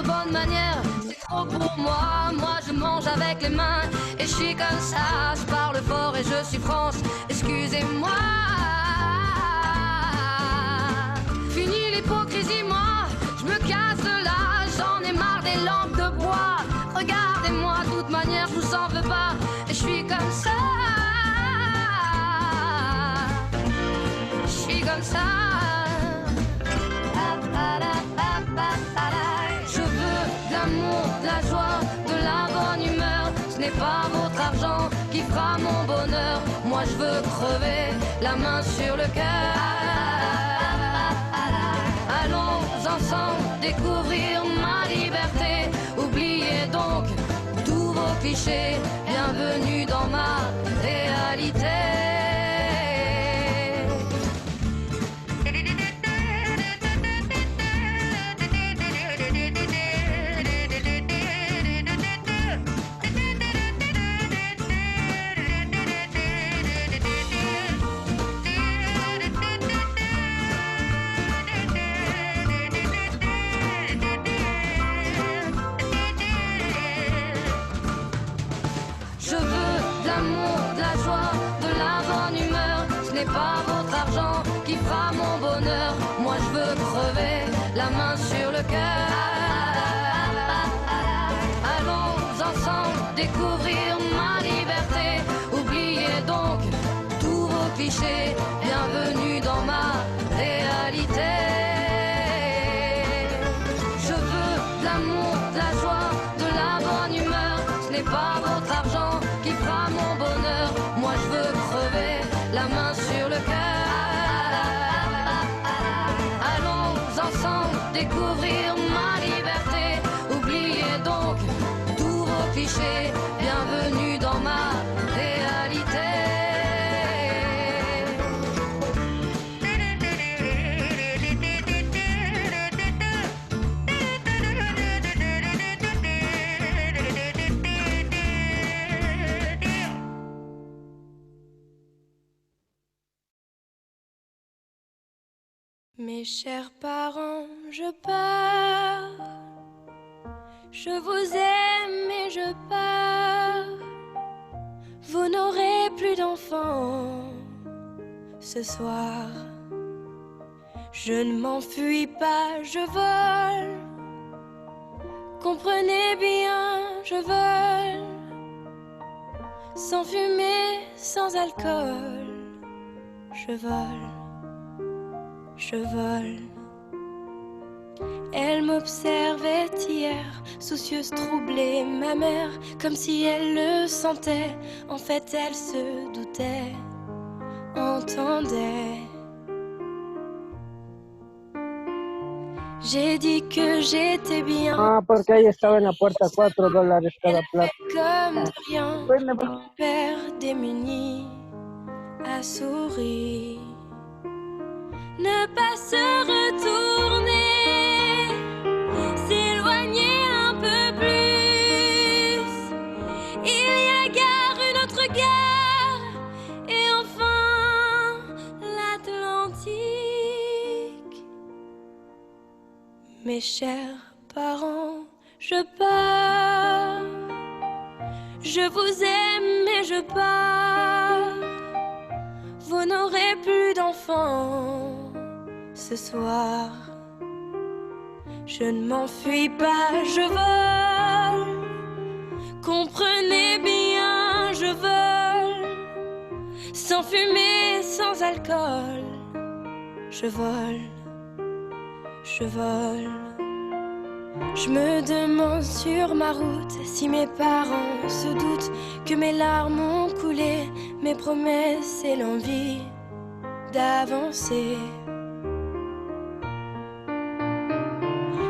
bonnes manières, c'est trop pour moi. Moi je mange avec les mains et je suis comme ça. Je parle fort et je suis France, excusez-moi. Fini l'hypocrisie, moi je me casse de là. J'en ai marre des lampes de bois. Regardez-moi, de toute manière je vous en veux pas. Et je suis comme ça. Je suis comme ça. Je veux de l'amour, de la joie, de la bonne humeur. Ce n'est pas votre argent qui fera mon bonheur. Moi je veux crever la main sur le cœur. Allons ensemble découvrir ma liberté. Oubliez donc tous vos clichés. Bienvenue dans ma réalité. Pas votre argent qui fera mon bonheur. Moi je veux crever la main sur le cœur. Allons ensemble découvrir ma liberté. Oubliez donc tous vos clichés. Bienvenue dans ma réalité. Je veux de l'amour, de la joie, de la bonne humeur. Ce n'est pas votre argent qui fera mon bonheur. Moi je veux crever la main sur le cœur. Allons ensemble découvrir ma liberté. Oubliez donc tous vos clichés. Bienvenue dans ma réalité. Mes chers parents, je pars. Je vous aime et je pars. Vous n'aurez plus d'enfants ce soir. Je ne m'enfuis pas, je vole. Comprenez bien, je vole. Sans fumée, sans alcool. Je vole. Je vole. Elle m'observait hier, soucieuse, troublée, ma mère, comme si elle le sentait. En fait, elle se doutait, entendait. J'ai dit que j'étais bien. Ah, porque ahí estaba en la puerta $4 cada plato. Comme de rien, mon père démuni a souri. Ne pas se retourner, s'éloigner un peu plus. Il y a gare, une autre gare, et enfin l'Atlantique. Mes chers parents, je pars. Je vous aime et je pars. Vous n'aurez plus d'enfants ce soir. Je ne m'enfuis pas, je vole. Comprenez bien, je vole. Sans fumée, sans alcool. Je vole, je vole. Je me demande sur ma route si mes parents se doutent que mes larmes ont coulé, mes promesses et l'envie d'avancer.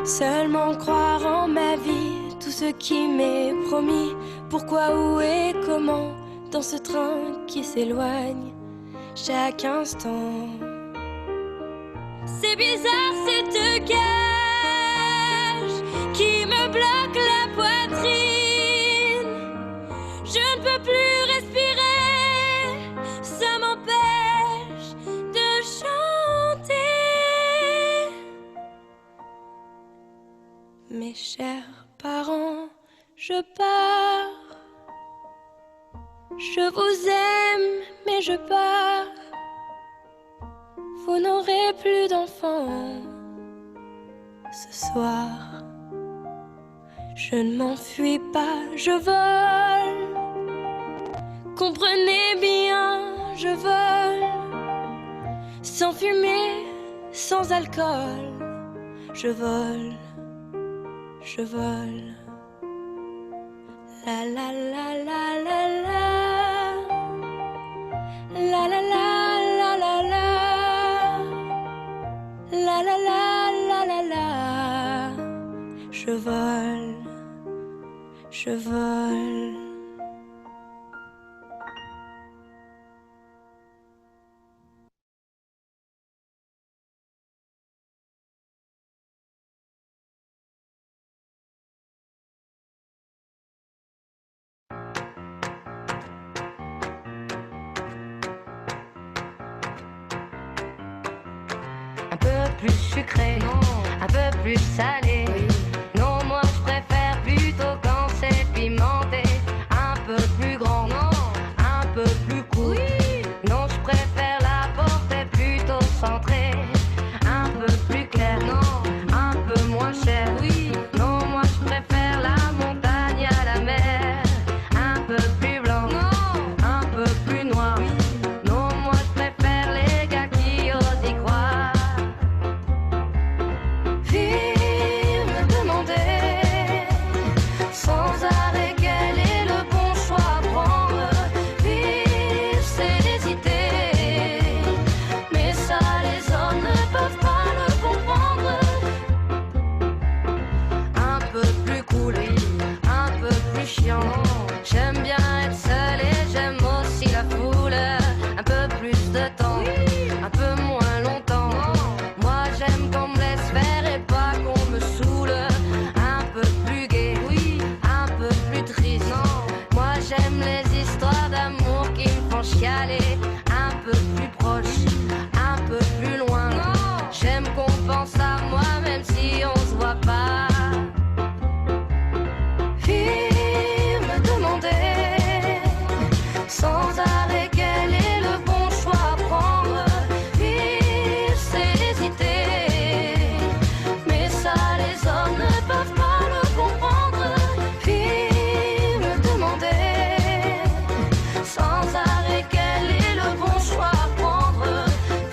Seulement croire en ma vie, tout ce qui m'est promis. Pourquoi, où et comment, dans ce train qui s'éloigne chaque instant. C'est bizarre cette cage qui me bloque la poitrine. Je ne peux plus respirer, ça m'empêche de chanter. Mes chers parents, je pars. Je vous aime, mais je pars. Vous n'aurez plus d'enfants ce soir. Je ne m'enfuis pas, je vole. Comprenez bien, je vole. Sans fumée, sans alcool. Je vole, je vole. La la la la la la. La la la la la la. La la la la la la. Je vole, je vole. Un peu plus sucré, non. Un peu plus salé, oui. Non, moi je préfère plutôt quand c'est pimenté. Un peu plus grand, non. Un peu plus court, oui. Non, je préfère la portée plutôt centrée. Un peu plus clair, non. Un peu moins cher, oui. Non, moi je préfère la montagne à la mer. Un peu plus blanc, non. Un peu plus noir, oui. Non, moi je préfère les gars qui osent y croire. Viens me demander sans arrêt quel est le bon choix à prendre. Vivre c'est hésiter, mais ça les hommes ne peuvent pas le comprendre. Un peu plus cool, oui, un peu plus chiant. J'aime bien être seul et j'aime aussi la foule. Un peu plus de temps, un peu moins longtemps. Moi j'aime qu'on me laisse faire et pas qu'on me saoule. Un peu plus gai, oui, un peu plus triste. Moi j'aime les histoires d'amour qui me font chialer. Un peu plus proche, un peu plus loin. J'aime qu'on pense à moi même si on se voit pas. Viens me demander sans arrêt quel est le bon choix à prendre. Vivre c'est hésiter, mais ça les hommes ne peuvent pas le comprendre. Viens me demander sans arrêt quel est le bon choix à prendre.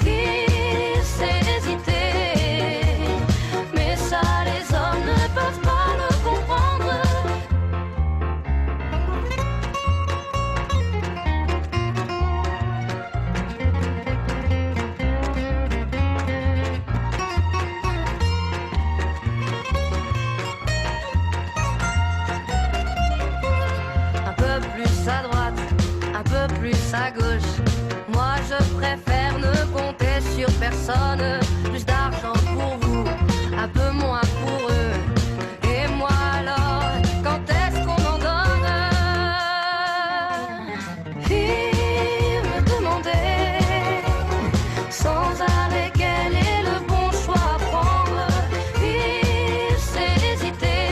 Vivre c'est hésiter, mais ça les hommes ne peuvent pas le comprendre. Un peu plus à droite, un peu plus à gauche. Moi je préfère ne compter sur personne. Plus d'argent pour vous, un peu moins pour eux. Et moi alors, quand est-ce qu'on en donne? Viens me demander sans arrêt quel est le bon choix à prendre. Vivre c'est hésiter,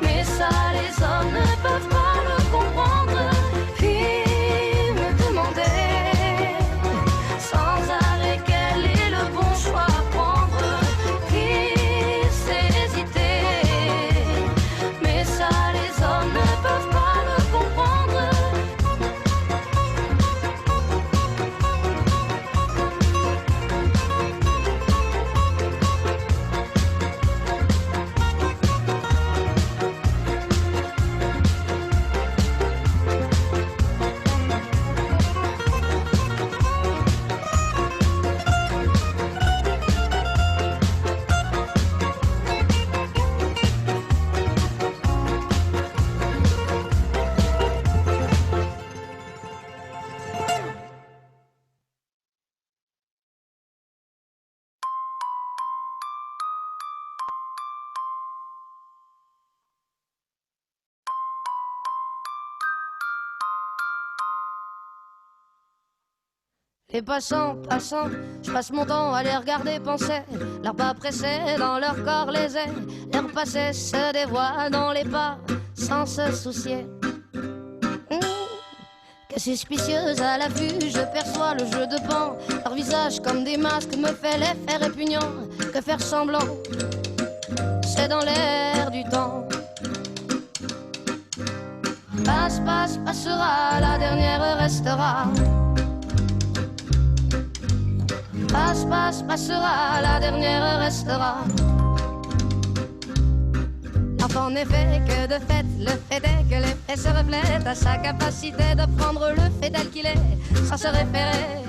mais ça les hommes ne peuvent pas le comprendre. Viens me demander sans arrêt quel est Et passant, passant, je passe mon temps à les regarder penser. Leurs pas pressés dans leur corps lésés. Leur passé se dévoile dans les pas sans se soucier. Que suspicieuse à la vue, je perçois le jeu de pan. Leur visage comme des masques me fait l'effet répugnant. Que faire semblant, c'est dans l'air du temps. Passe, passe, passera, la dernière restera. Passe, passe, passera, la dernière restera. En effet, que de fait, le fait est que l'effet se reflète à sa capacité de prendre le fait tel qu'il est, sans se référer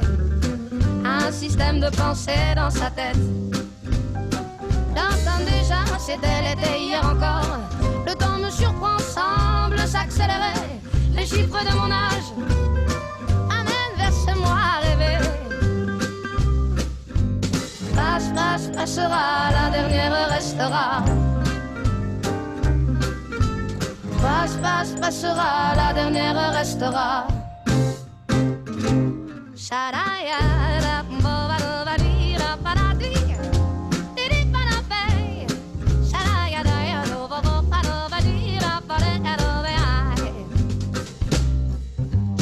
à un système de pensée dans sa tête. J'entends déjà, c'était l'été hier encore. Le temps me surprend, semble s'accélérer. Les chiffres de mon âge amènent vers ce moi rêvé. Passe, passe, passera, la dernière restera. Passe, passe, passera, la dernière restera.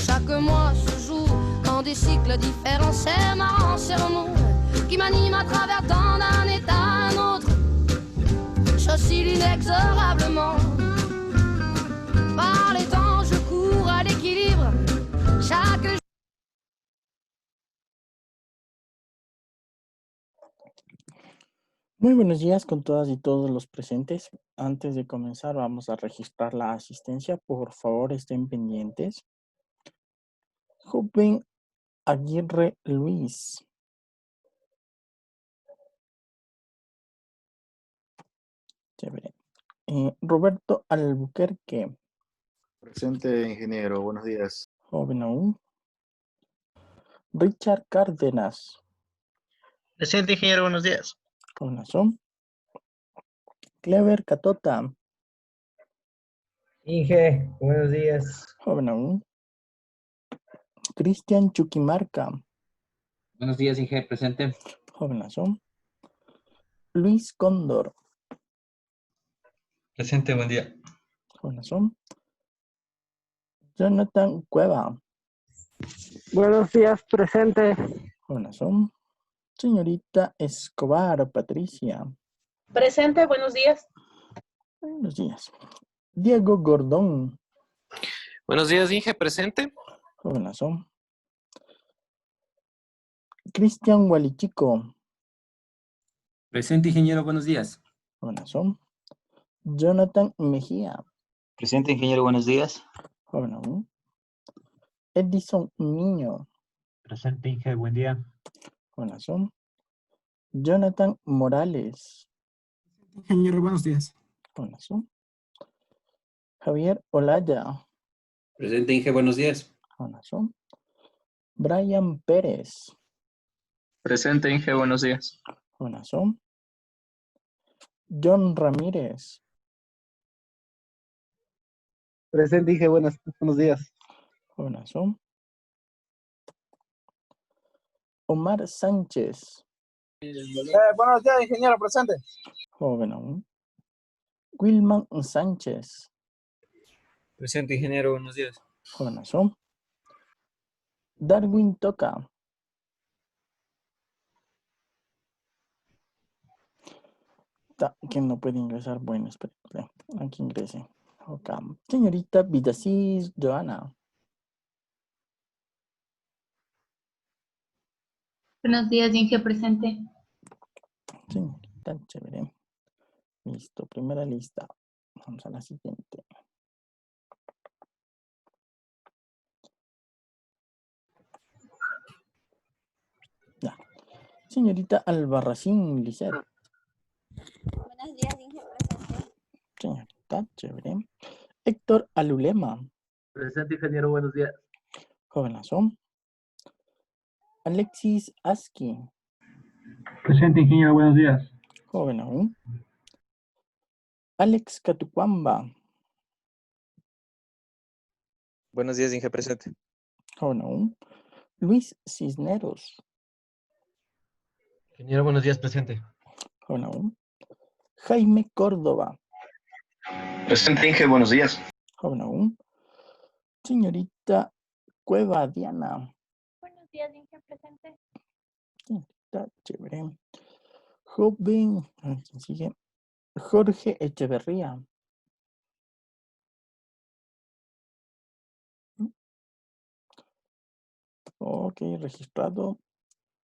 Chaque mois se joue en des cycles différents. C'est marrant, c'est remous qui m'anime à travers tant d'un état à un autre. J'oscille inexorablement. Par les temps, je cours à l'équilibre. Chaque Muy buenos días con todas y todos los presentes. Antes de comenzar, vamos a registrar la asistencia. Por favor, estén pendientes. Joven Aguirre Luis. Chévere. Roberto Albuquerque. Presente, ingeniero. Buenos días. Joven aún. Richard Cárdenas. Presente, ingeniero, buenos días. Joven son. Clever Catota. Inge, buenos días. Joven aún. Cristian Chuquimarca. Buenos días, Inge, presente. Joven son. Luis Cóndor. Presente, buen día. Joven son. Jonathan Cueva. Buenos días, presente. Joven son. Señorita Escobar Patricia. Presente, buenos días. Buenos días. Diego Gordón. Buenos días, Inge, presente. Joven son. Cristian Hualichico. Presente, ingeniero, buenos días. Joven son. Jonathan Mejía. Presente, ingeniero, buenos días. Joven aún. Edison Niño. Presente, Inge, buen día. Joven son. Jonathan Morales. Ingeniero, buenos días. Joven son. Javier Olaya. Presente, Inge, buenos días. Joven son. Brian Pérez. Presente, Inge, buenos días. Joven son. John Ramírez. Presente, Inge, buenos días. Joven son. Omar Sánchez. Buenos días, ingeniero, presente. Joven aún. Wilman Sánchez. Presente, ingeniero, buenos días. Joven son. Darwin Toca. ¿Quién no puede ingresar? Bueno, espérate. Aquí ingrese. Ok. Señorita Vidasís Joana. Buenos días, Inge, presente. Señorita, chévere. Listo, primera lista. Vamos a la siguiente. Ya. Señorita Albarracín Lisset. Buenos días, Inge, presente. Señorita, chévere. Héctor Alulema. Presente, ingeniero, buenos días. Jovenazón. Alexis Aski. Presente, ingeniero, buenos días. Joven aún. Alex Catucuamba. Buenos días, Inge, presente. Joven aún. Luis Cisneros. Ingeniero, buenos días, presente. Joven aún. Jaime Córdoba. Presente, Inge, buenos días. Joven aún. Señorita Cueva Diana. Buenos días, Inge, presente. Está chévere. Joven, a ver quién sigue. Jorge Echeverría. Ok, registrado.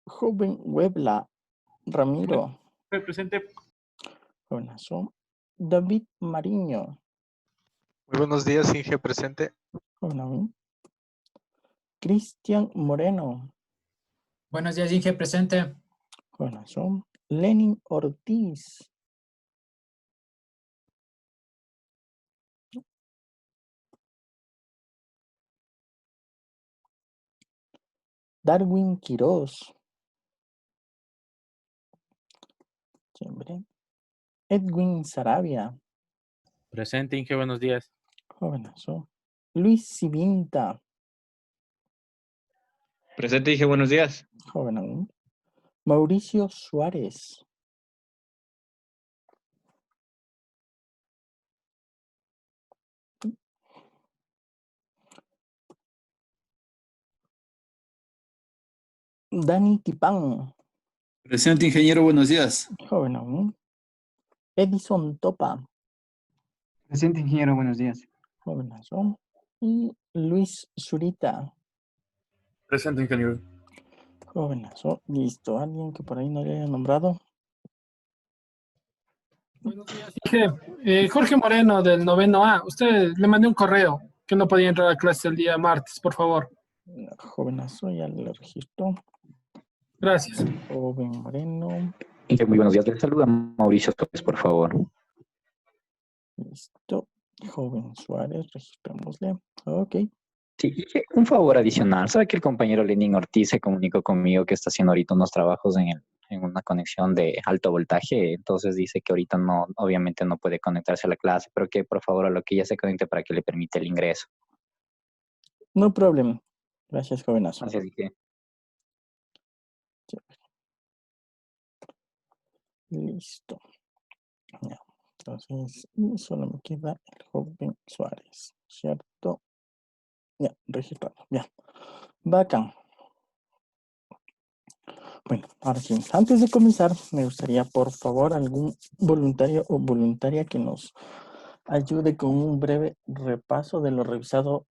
Joven Huebla Ramiro. Presente. Jovenazo. David Mariño. Muy buenos días, Inge, presente. Joven aún. Cristian Moreno. Buenos días, Inge, presente. Jovenazo. Lenin Ortiz. Darwin Quiroz. Siempre. Edwin Sarabia. Presente, Inge, buenos días. Jovenazo. Luis Civinta. Presente, Inge, buenos días. Joven aún. Mauricio Suárez. Dani Tipán. Presente, ingeniero, buenos días. Joven aún. Edison Topa. Presente, ingeniero, buenos días. Jovenazo. Y Luis Zurita. Presente, ingeniero. Jovenazo. Listo. ¿Alguien que por ahí no le haya nombrado? Buenos días, Inge. Jorge Moreno, del 9º A. Usted le mandé un correo que no podía entrar a clase el día martes, por favor. Jovenazo, ya le registro. Gracias. Joven Moreno. Inge, muy buenos días. Le saluda Mauricio Suárez, por favor. Listo. Joven Suárez, registrémosle. Ok. Sí, un favor adicional. Sabe que el compañero Lenin Ortiz se comunicó conmigo que está haciendo ahorita unos trabajos en una conexión de alto voltaje. Entonces dice que ahorita no, obviamente no puede conectarse a la clase, pero que por favor a lo que ya se conecte para que le permita el ingreso. No problem. Gracias, jovenazo. Gracias, Inge. Listo. Ya. Entonces, solo me queda el joven Suárez, ¿cierto? Ya, registrado. Ya. Bacán. Bueno, ahora sí, antes de comenzar, me gustaría, por favor, algún voluntario o voluntaria que nos ayude con un breve repaso de lo revisado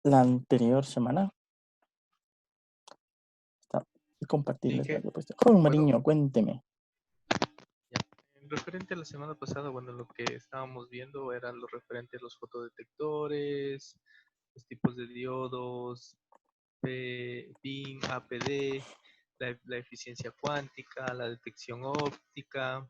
la anterior semana. Compartirles la propuesta. Joven Mariño, cuénteme. Referente a la semana pasada, bueno, lo que estábamos viendo eran los referentes a los fotodetectores, los tipos de diodos, PIN, APD, la eficiencia cuántica, la detección óptica.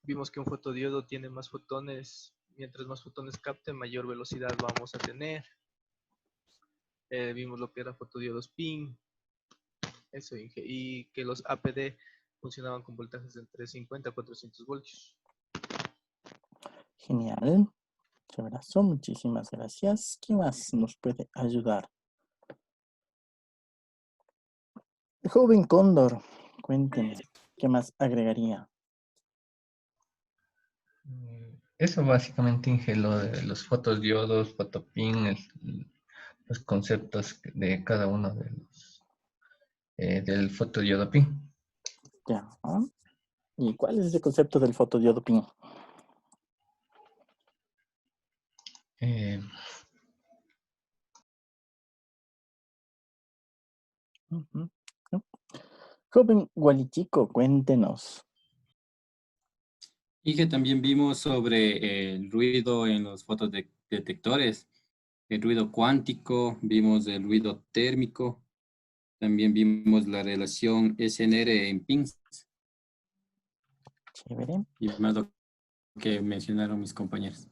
Vimos que un fotodiodo tiene más fotones, mientras más fotones capte, mayor velocidad vamos a tener. Vimos lo que era fotodiodos PIN, eso, y que los APD funcionaban con voltajes de entre 50 a 400 voltios. Genial. Abrazo, muchísimas gracias. ¿Qué más nos puede ayudar? Joven Cóndor, cuénteme, ¿qué más agregaría? Eso básicamente, Inge, lo de los fotodiodos, fotopin, los conceptos de cada uno de los del fotodiodo PIN. Ya. ¿Y cuál es ese concepto del fotodiodo PIN? Joven Gualichico, cuéntenos. Y que también vimos sobre el ruido en los fotodetectores, el ruido cuántico, vimos el ruido térmico, también vimos la relación SNR en pins. Chévere. Y más lo que mencionaron mis compañeros.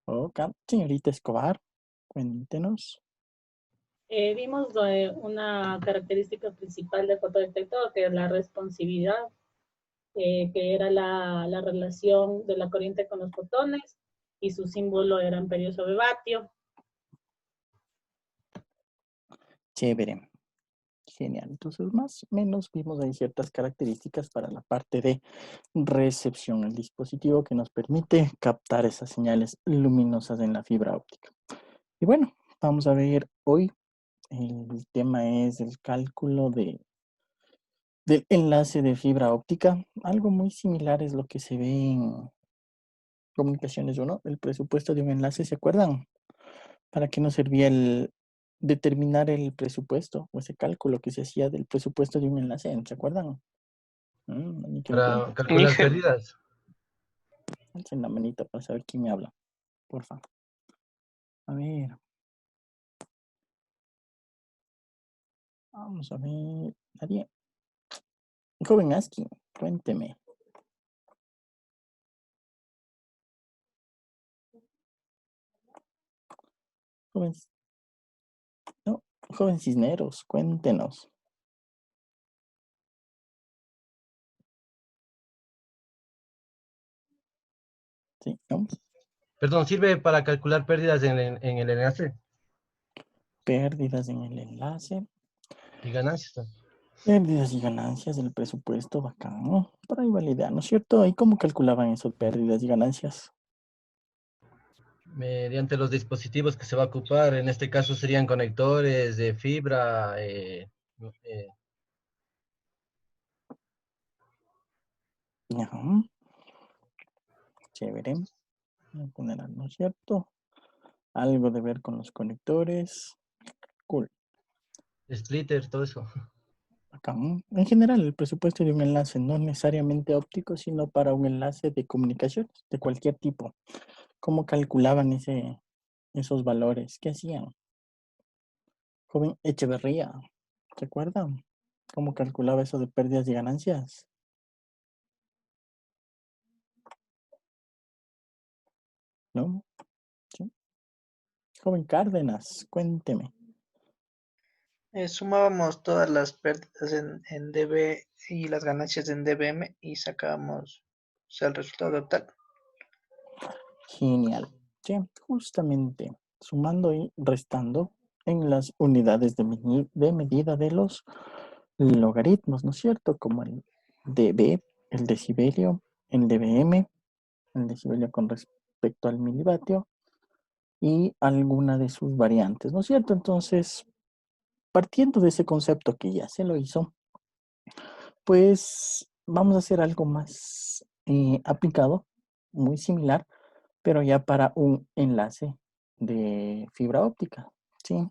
Ok, señorita Escobar, cuéntenos. Vimos una característica principal del fotodetector, que es la responsividad, que era la relación de la corriente con los fotones, y su símbolo era amperio sobre vatio. Chévere. Genial. Entonces, más o menos vimos ahí ciertas características para la parte de recepción, el dispositivo que nos permite captar esas señales luminosas en la fibra óptica. Y bueno, vamos a ver hoy, el tema es el cálculo del enlace de fibra óptica. Algo muy similar es lo que se ve en Comunicaciones 1, el presupuesto de un enlace, ¿se acuerdan? ¿Para qué nos servía el determinar el presupuesto o ese cálculo que se hacía del presupuesto de un enlace? ¿Se acuerdan? Ni que me cuente. Para calcular pérdidas. Alcen la manita para saber quién me habla, por favor. A ver. Vamos a ver. Nadie. Joven Aski, cuénteme. Joven, no, joven Cisneros, cuéntenos. Sí, ¿no? Perdón, ¿sirve para calcular pérdidas en el enlace? Pérdidas en el enlace. Y ganancias. Pérdidas y ganancias del presupuesto, bacán, ¿no? Por ahí va la idea, ¿no es cierto? ¿Y cómo calculaban esas pérdidas y ganancias? Mediante los dispositivos que se va a ocupar, en este caso serían conectores de fibra, Ajá. Chévere. Voy a poner, ¿no es cierto? Algo de ver con los conectores. Cool. splitter, todo eso. Acá, en general, el presupuesto de un enlace, no necesariamente óptico, sino para un enlace de comunicaciones, de cualquier tipo. ¿Cómo calculaban esos valores? ¿Qué hacían? Joven Echeverría, ¿se acuerdan? ¿Cómo calculaba eso de pérdidas y ganancias? ¿No? ¿Sí? Joven Cárdenas, cuénteme. Sumábamos todas las pérdidas en DB y las ganancias en DBM y sacábamos, o sea, el resultado total. Genial. Sí, justamente sumando y restando en las unidades de medida de los logaritmos, ¿no es cierto? Como el dB, el decibelio, el dBm, el decibelio con respecto al milivatio y alguna de sus variantes, ¿no es cierto? Entonces, partiendo de ese concepto que ya se lo hizo, pues vamos a hacer algo más aplicado, muy similar, pero ya para un enlace de fibra óptica, ¿sí?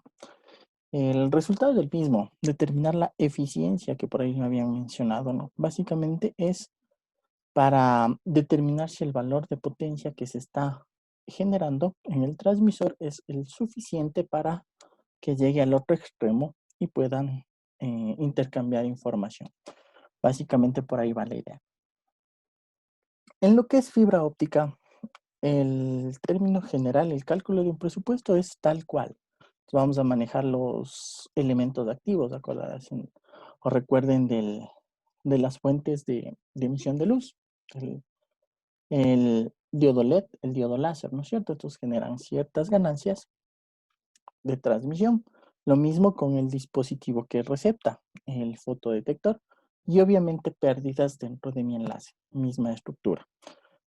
El resultado del mismo, determinar la eficiencia que por ahí me habían mencionado, ¿no? Básicamente es para determinar si el valor de potencia que se está generando en el transmisor es el suficiente para que llegue al otro extremo y puedan intercambiar información. Básicamente por ahí va la idea. En lo que es fibra óptica, el término general, el cálculo de un presupuesto es tal cual. Vamos a manejar los elementos activos, ¿acordarse? O recuerden de las fuentes de emisión de luz. El diodo LED, el diodo láser, ¿no es cierto? Entonces generan ciertas ganancias de transmisión. Lo mismo con el dispositivo que recepta, el fotodetector. Y obviamente pérdidas dentro de mi enlace, misma estructura.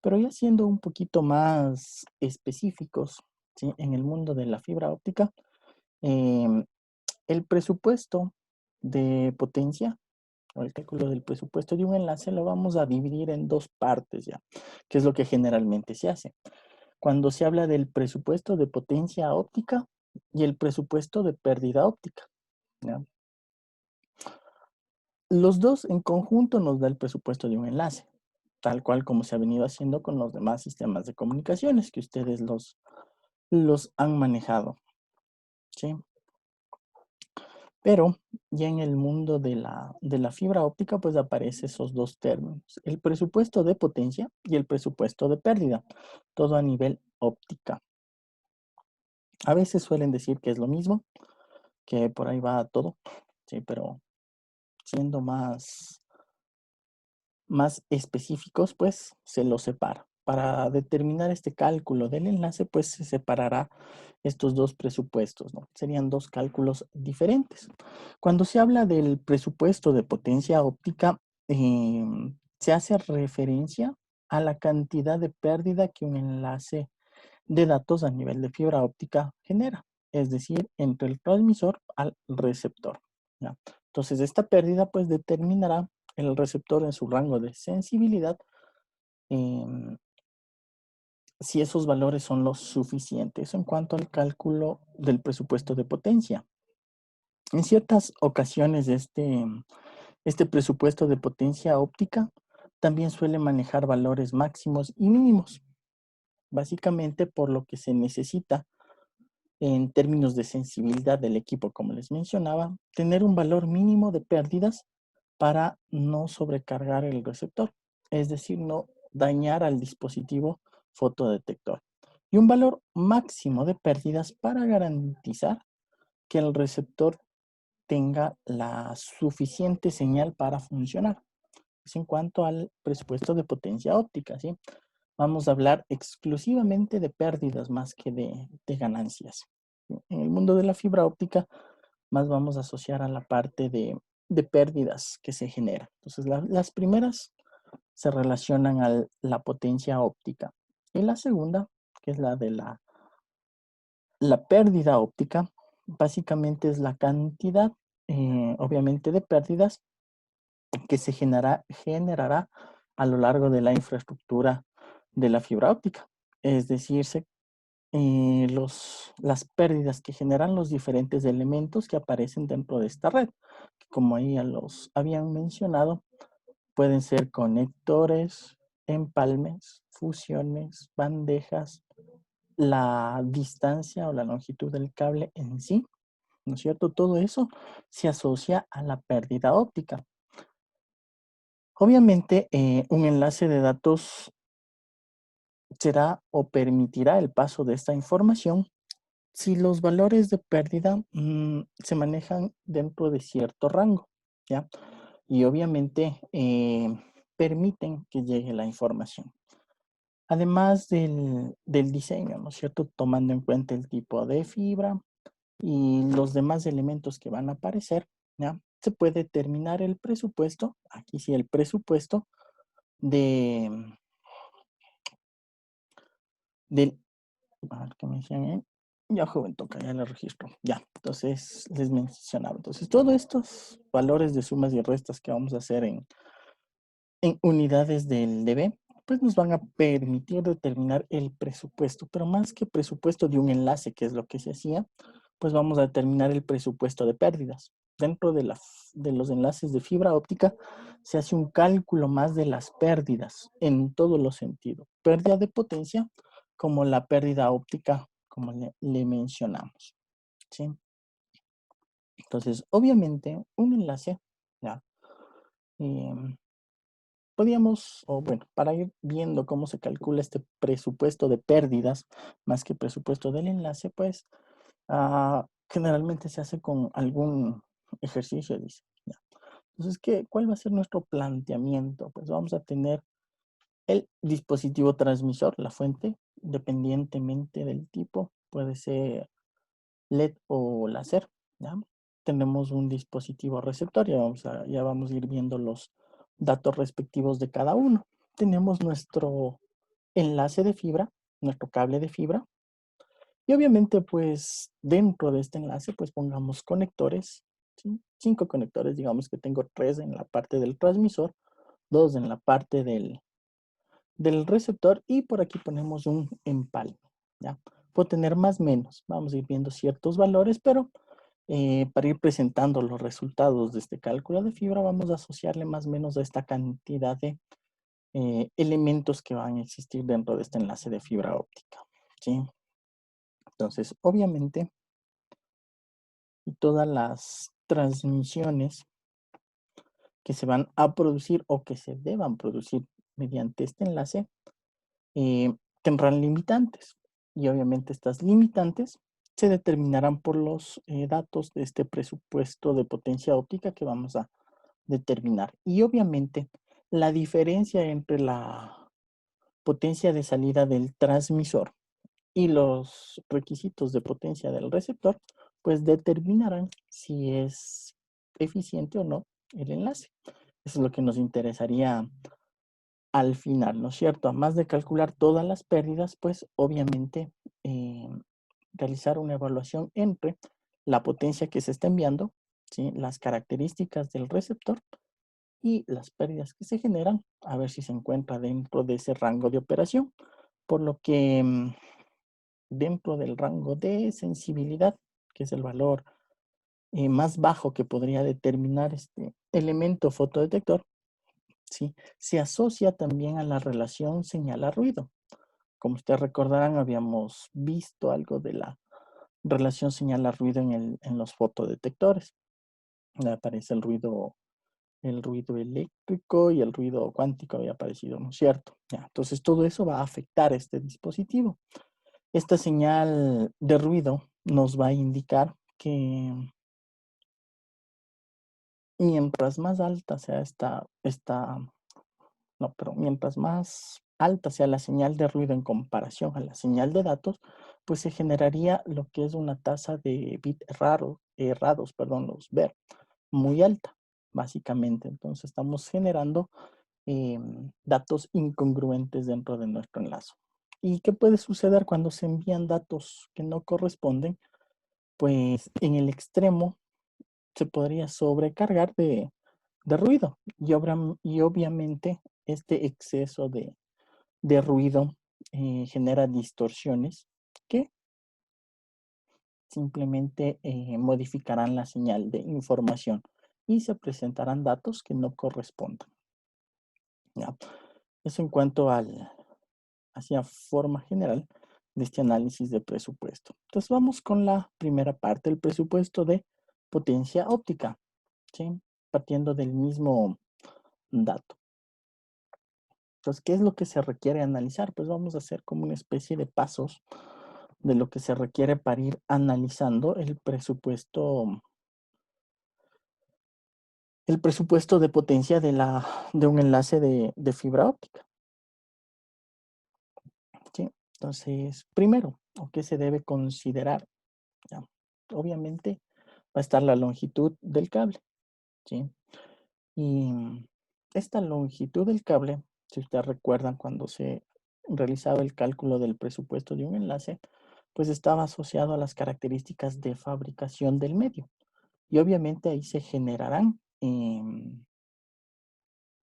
Pero ya siendo un poquito más específicos, ¿sí? En el mundo de la fibra óptica, el presupuesto de potencia o el cálculo del presupuesto de un enlace lo vamos a dividir en dos partes ya, que es lo que generalmente se hace. Cuando se habla del presupuesto de potencia óptica y el presupuesto de pérdida óptica, ¿ya? Los dos en conjunto nos da el presupuesto de un enlace, tal cual como se ha venido haciendo con los demás sistemas de comunicaciones que ustedes los han manejado, ¿sí? Pero ya en el mundo de la fibra óptica, pues aparecen esos dos términos, el presupuesto de potencia y el presupuesto de pérdida, todo a nivel óptica. A veces suelen decir que es lo mismo, que por ahí va todo, sí, pero siendo más específicos, pues se los separa. para determinar este cálculo del enlace, pues se separará estos dos presupuestos, ¿no? Serían dos cálculos diferentes. Cuando se habla del presupuesto de potencia óptica, se hace referencia a la cantidad de pérdida que un enlace de datos a nivel de fibra óptica genera, es decir, entre el transmisor al receptor, ¿ya? Entonces, esta pérdida pues determinará el receptor en su rango de sensibilidad si esos valores son los suficientes en cuanto al cálculo del presupuesto de potencia. En ciertas ocasiones este presupuesto de potencia óptica también suele manejar valores máximos y mínimos, básicamente por lo que se necesita en términos de sensibilidad del equipo, como les mencionaba, tener un valor mínimo de pérdidas para no sobrecargar el receptor, es decir, no dañar al dispositivo fotodetector. Y un valor máximo de pérdidas para garantizar que el receptor tenga la suficiente señal para funcionar. Es en cuanto al presupuesto de potencia óptica, ¿sí? Vamos a hablar exclusivamente de pérdidas más que de ganancias. En el mundo de la fibra óptica, más vamos a asociar a la parte de pérdidas que se generan. Entonces, las primeras se relacionan a la potencia óptica. Y la segunda, que es la de la pérdida óptica, básicamente es la cantidad, obviamente, de pérdidas que se generará a lo largo de la infraestructura de la fibra óptica. Es decir, las pérdidas que generan los diferentes elementos que aparecen dentro de esta red, que como ahí ya los habían mencionado, pueden ser conectores, empalmes, fusiones, bandejas, la distancia o la longitud del cable en sí, ¿no es cierto? Todo eso se asocia a la pérdida óptica. Obviamente, un enlace de datos será o permitirá el paso de esta información si los valores de pérdida se manejan dentro de cierto rango, ¿ya? Y obviamente permiten que llegue la información. Además del diseño, ¿no es cierto? Tomando en cuenta el tipo de fibra y los demás elementos que van a aparecer, ¿ya? Se puede determinar el presupuesto, aquí sí el presupuesto del, a ver qué me decían, ya joven toca, ya le registro, ya, entonces les mencionaba, entonces todos estos valores de sumas y restas que vamos a hacer en unidades del DB, pues nos van a permitir determinar el presupuesto, pero más que presupuesto de un enlace, que es lo que se hacía, pues vamos a determinar el presupuesto de pérdidas. Dentro de los enlaces de fibra óptica se hace un cálculo más de las pérdidas en todos los sentidos. Pérdida de potencia como la pérdida óptica, como le mencionamos, ¿sí? Entonces, obviamente, un enlace, ¿ya? Podríamos, o bueno, para ir viendo cómo se calcula este presupuesto de pérdidas, más que presupuesto del enlace, pues generalmente se hace con algún ejercicio, dice. ¿Ya? Entonces, ¿cuál va a ser nuestro planteamiento? Pues vamos a tener el dispositivo transmisor, la fuente, independientemente del tipo, puede ser LED o láser, ¿ya? Tenemos un dispositivo receptor, ya vamos a ir viendo los datos respectivos de cada uno. Tenemos nuestro enlace de fibra, nuestro cable de fibra, y obviamente pues dentro de este enlace pues pongamos conectores, ¿sí? 5 conectores, digamos que tengo 3 en la parte del transmisor, 2 en la parte del receptor y por aquí ponemos un empalme, ¿ya? Puedo tener más o menos, vamos a ir viendo ciertos valores, pero para ir presentando los resultados de este cálculo de fibra vamos a asociarle más o menos a esta cantidad de elementos que van a existir dentro de este enlace de fibra óptica, ¿sí? Entonces, obviamente, todas las transmisiones que se van a producir o que se deban producir mediante este enlace tendrán limitantes. Y obviamente estas limitantes se determinarán por los datos de este presupuesto de potencia óptica que vamos a determinar. Y obviamente la diferencia entre potencia de salida del transmisor y los requisitos de potencia del receptor, pues determinarán si es eficiente o no el enlace. Eso es lo que nos interesaría al final, ¿no es cierto? Además de calcular todas las pérdidas, pues obviamente realizar una evaluación entre la potencia que se está enviando, ¿sí? Las características del receptor y las pérdidas que se generan, a ver si se encuentra dentro de ese rango de operación, por lo que dentro del rango de sensibilidad, que es el valor más bajo que podría determinar este elemento fotodetector, ¿sí? Se asocia también a la relación señal-ruido. Como ustedes recordarán, habíamos visto algo de la relación señal-ruido en los fotodetectores. Aparece el ruido eléctrico y el ruido cuántico había aparecido, ¿no es cierto? Ya, entonces todo eso va a afectar a este dispositivo. Esta señal de ruido nos va a indicar que mientras más alta sea mientras más alta sea la señal de ruido en comparación a la señal de datos, pues se generaría lo que es una tasa de bits errados, los BER, muy alta, básicamente. Entonces estamos generando datos incongruentes dentro de nuestro enlace. ¿Y qué puede suceder cuando se envían datos que no corresponden? Pues en el extremo se podría sobrecargar de ruido y obviamente este exceso de ruido genera distorsiones que simplemente modificarán la señal de información y se presentarán datos que no corresponden. ¿Ya? Eso en cuanto hacia forma general de este análisis de presupuesto. Entonces vamos con la primera parte, el presupuesto de potencia óptica, ¿sí? Partiendo del mismo dato. Entonces, ¿qué es lo que se requiere analizar? Pues vamos a hacer como una especie de pasos de lo que se requiere para ir analizando el presupuesto de potencia de un enlace de fibra óptica. ¿Sí? Entonces, primero, ¿qué se debe considerar? Ya, obviamente va a estar la longitud del cable, ¿sí? Y esta longitud del cable, si ustedes recuerdan cuando se realizaba el cálculo del presupuesto de un enlace, pues estaba asociado a las características de fabricación del medio. Y obviamente ahí se generarán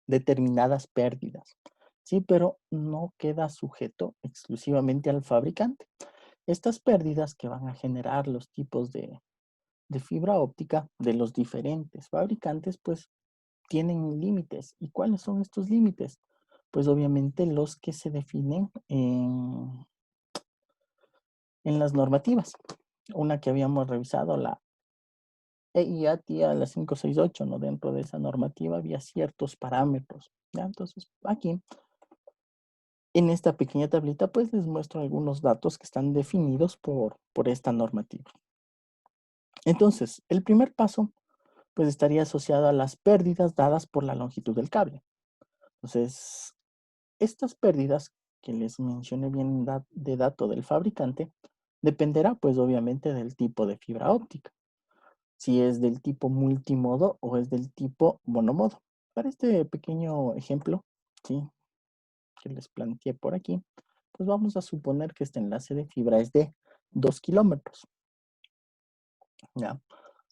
determinadas pérdidas, ¿sí? Pero no queda sujeto exclusivamente al fabricante. Estas pérdidas que van a generar los tipos de fibra óptica de los diferentes fabricantes, pues tienen límites. ¿Y cuáles son estos límites? Pues obviamente los que se definen en las normativas. Una que habíamos revisado, la EIA-TIA, la 568, ¿no? Dentro de esa normativa había ciertos parámetros, ¿ya? Entonces, aquí, en esta pequeña tablita, pues les muestro algunos datos que están definidos por esta normativa. Entonces, el primer paso, pues estaría asociado a las pérdidas dadas por la longitud del cable. Entonces, estas pérdidas que les mencioné bien de dato del fabricante, dependerá pues obviamente del tipo de fibra óptica. Si es del tipo multimodo o es del tipo monomodo. Para este pequeño ejemplo, ¿sí? Que les planteé por aquí, pues vamos a suponer que este enlace de fibra es de 2 kilómetros. ¿Ya?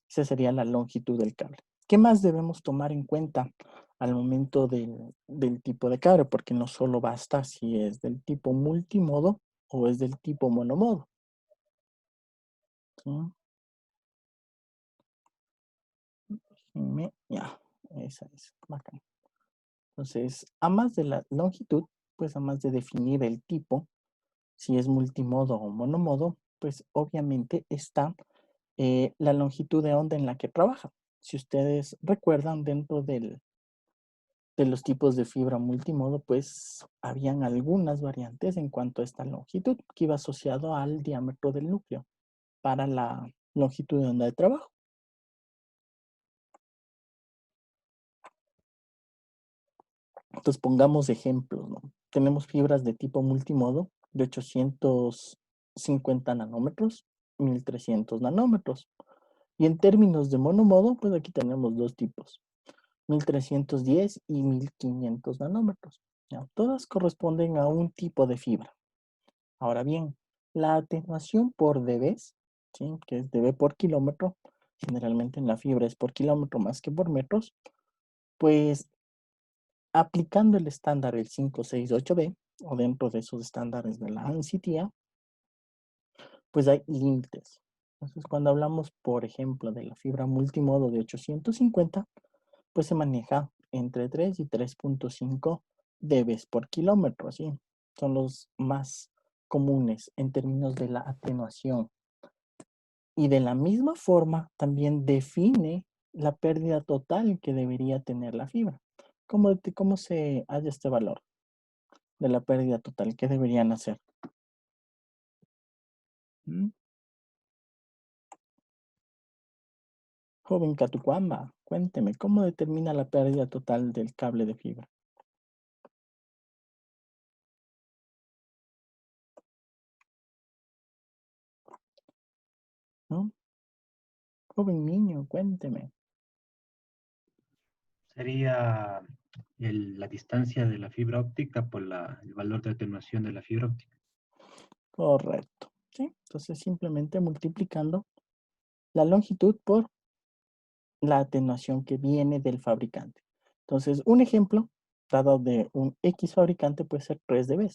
Esa sería la longitud del cable. ¿Qué más debemos tomar en cuenta al momento del tipo de cable? Porque no solo basta si es del tipo multimodo o es del tipo monomodo. ¿Sí? Ya, esa es bacán. Entonces, a más de la longitud, pues a más de definir el tipo, si es multimodo o monomodo, pues obviamente está la longitud de onda en la que trabaja. Si ustedes recuerdan, dentro de los tipos de fibra multimodo, pues habían algunas variantes en cuanto a esta longitud que iba asociado al diámetro del núcleo para la longitud de onda de trabajo. Entonces pongamos ejemplos, ¿no? tenemos fibras de tipo multimodo de 850 nanómetros, 1300 nanómetros. Y en términos de monomodo, pues aquí tenemos dos tipos, 1310 y 1500 nanómetros. ¿Ya? Todas corresponden a un tipo de fibra. Ahora bien, la atenuación por dBs, ¿sí? Que es dB por kilómetro, generalmente en la fibra es por kilómetro más que por metros, pues aplicando el estándar el 568B, o dentro de esos estándares de la ANSI-TIA, pues hay límites. Entonces, cuando hablamos, por ejemplo, de la fibra multimodo de 850, pues se maneja entre 3 y 3.5 dBs por kilómetro, ¿sí? Son los más comunes en términos de la atenuación. Y de la misma forma, también define la pérdida total que debería tener la fibra. ¿Cómo se halla este valor de la pérdida total? ¿Qué deberían hacer? ¿Mm? Joven Catucuamba, cuénteme, ¿cómo determina la pérdida total del cable de fibra? ¿No? Joven niño, cuénteme. Sería la distancia de la fibra óptica por el valor de atenuación de la fibra óptica. Correcto. ¿Sí? Entonces simplemente multiplicando la longitud por la atenuación que viene del fabricante. Entonces, un ejemplo dado de un X fabricante puede ser 3 dB.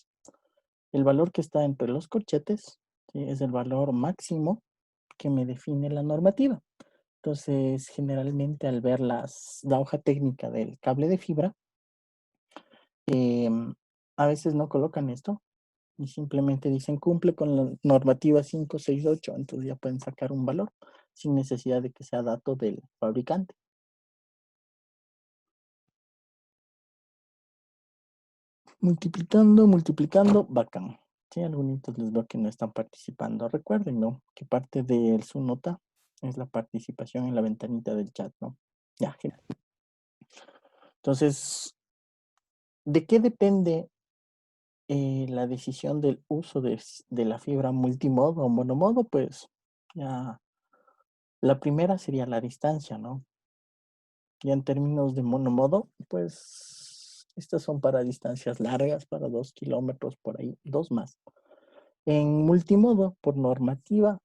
El valor que está entre los corchetes, ¿sí? Es el valor máximo que me define la normativa. Entonces, generalmente al ver la hoja técnica del cable de fibra, a veces no colocan esto y simplemente dicen cumple con la normativa 568, entonces ya pueden sacar un valor sin necesidad de que sea dato del fabricante. Multiplicando, bacán. Sí, algunos les veo que no están participando. Recuerden, ¿no? Que parte de su nota es la participación en la ventanita del chat, ¿no? Ya, genial. Entonces, ¿de qué depende la decisión del uso de la fibra multimodo o monomodo? Pues ya, la primera sería la distancia, ¿no? Y en términos de monomodo, pues estas son para distancias largas, para 2 kilómetros, por ahí, 2 más. En multimodo, por normativa,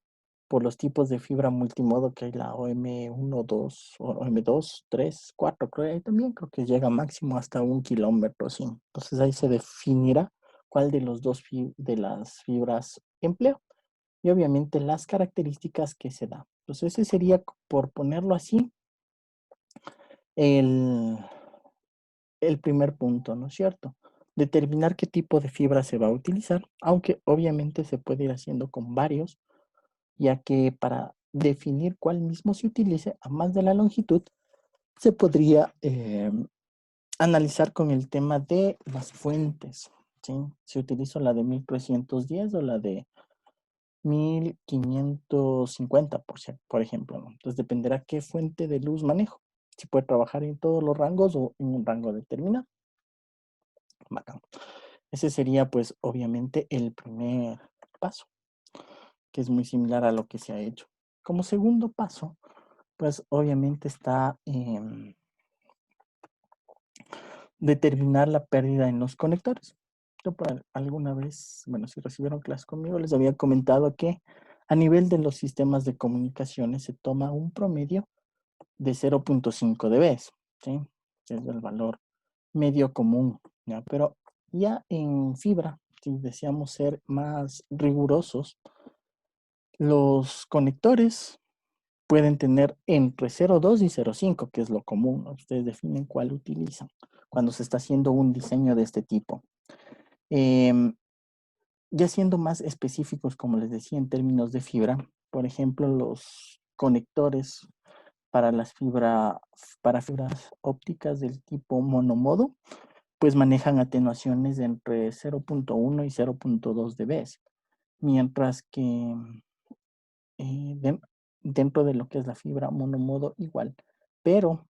por los tipos de fibra multimodo que hay la OM1, 2, o OM2, 3, 4, también creo que llega máximo hasta 1 kilómetro, ¿sí? Entonces ahí se definirá cuál de los dos de las fibras empleo. Y obviamente las características que se da. Entonces ese sería, por ponerlo así, el primer punto, ¿no es cierto? Determinar qué tipo de fibra se va a utilizar, aunque obviamente se puede ir haciendo con varios, ya que para definir cuál mismo se utilice, a más de la longitud, se podría analizar con el tema de las fuentes, ¿sí? Si utilizo la de 1310 o la de 1550, por ejemplo, ¿no? Entonces dependerá qué fuente de luz manejo. Si puede trabajar en todos los rangos o en un rango determinado. Bacán. Ese sería, pues, obviamente el primer paso, que es muy similar a lo que se ha hecho. Como segundo paso, pues, obviamente está determinar la pérdida en los conectores. Yo alguna vez, bueno, si recibieron clases conmigo, les había comentado que a nivel de los sistemas de comunicaciones se toma un promedio de 0.5 dB, ¿sí? Que es el valor medio común, ¿ya? Pero ya en fibra, si deseamos ser más rigurosos, los conectores pueden tener entre 0.2 y 0.5, que es lo común, ¿no? Ustedes definen cuál utilizan cuando se está haciendo un diseño de este tipo. Ya siendo más específicos, como les decía, en términos de fibra, por ejemplo, los conectores para para fibras ópticas del tipo monomodo, pues manejan atenuaciones de entre 0.1 y 0.2 dB, mientras que dentro de lo que es la fibra monomodo igual, pero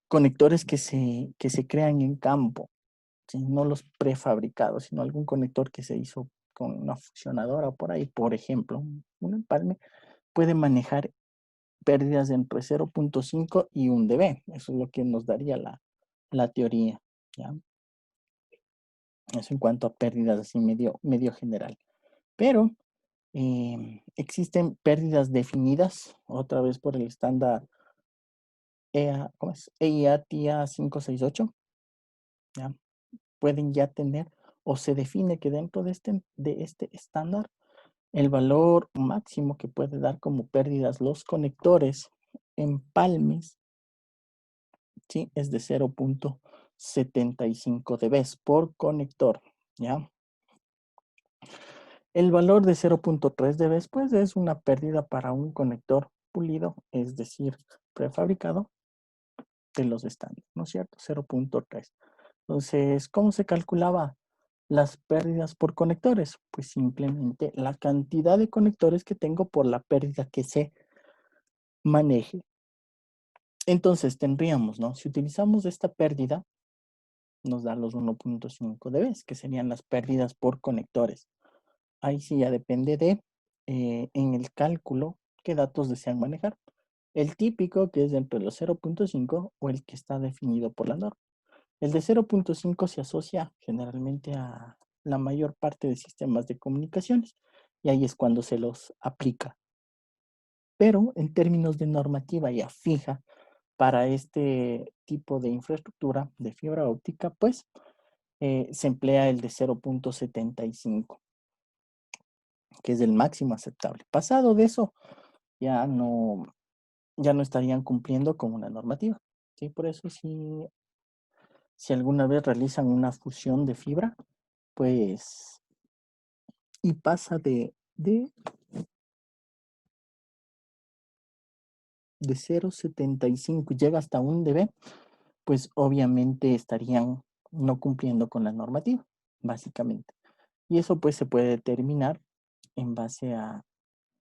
conectores que se crean en campo, ¿sí? No los prefabricados, sino algún conector que se hizo con una fusionadora por ahí, por ejemplo, un empalme puede manejar pérdidas de entre 0.5 y 1 dB. Eso es lo que nos daría la teoría, ¿ya? Eso en cuanto a pérdidas así medio general. Pero existen pérdidas definidas, otra vez por el estándar ¿cómo es? EIA-TIA 568, ¿ya? Pueden ya tener, o se define que dentro de este estándar, el valor máximo que puede dar como pérdidas los conectores empalmes, ¿sí? Es de 0.75 dB por conector, ¿ya? El valor de 0.3 dB pues es una pérdida para un conector pulido, es decir, prefabricado de los estándares, ¿no es cierto? 0.3. Entonces, ¿cómo se calculaba las pérdidas por conectores? Pues simplemente la cantidad de conectores que tengo por la pérdida que se maneje. Entonces tendríamos, ¿no? Si utilizamos esta pérdida, nos da los 1.5 dB, que serían las pérdidas por conectores. Ahí sí ya depende de, en el cálculo, qué datos desean manejar. El típico, que es entre los 0.5 o el que está definido por la norma. El de 0.5 se asocia generalmente a la mayor parte de sistemas de comunicaciones y ahí es cuando se los aplica. Pero en términos de normativa ya fija para este tipo de infraestructura de fibra óptica, pues se emplea el de 0.75, que es el máximo aceptable. Pasado de eso, ya no estarían cumpliendo con una normativa, ¿sí? Por eso si alguna vez realizan una fusión de fibra, pues, y pasa de 0.75 llega hasta 1 dB, pues obviamente estarían no cumpliendo con la normativa, básicamente. Y eso pues se puede determinar en base a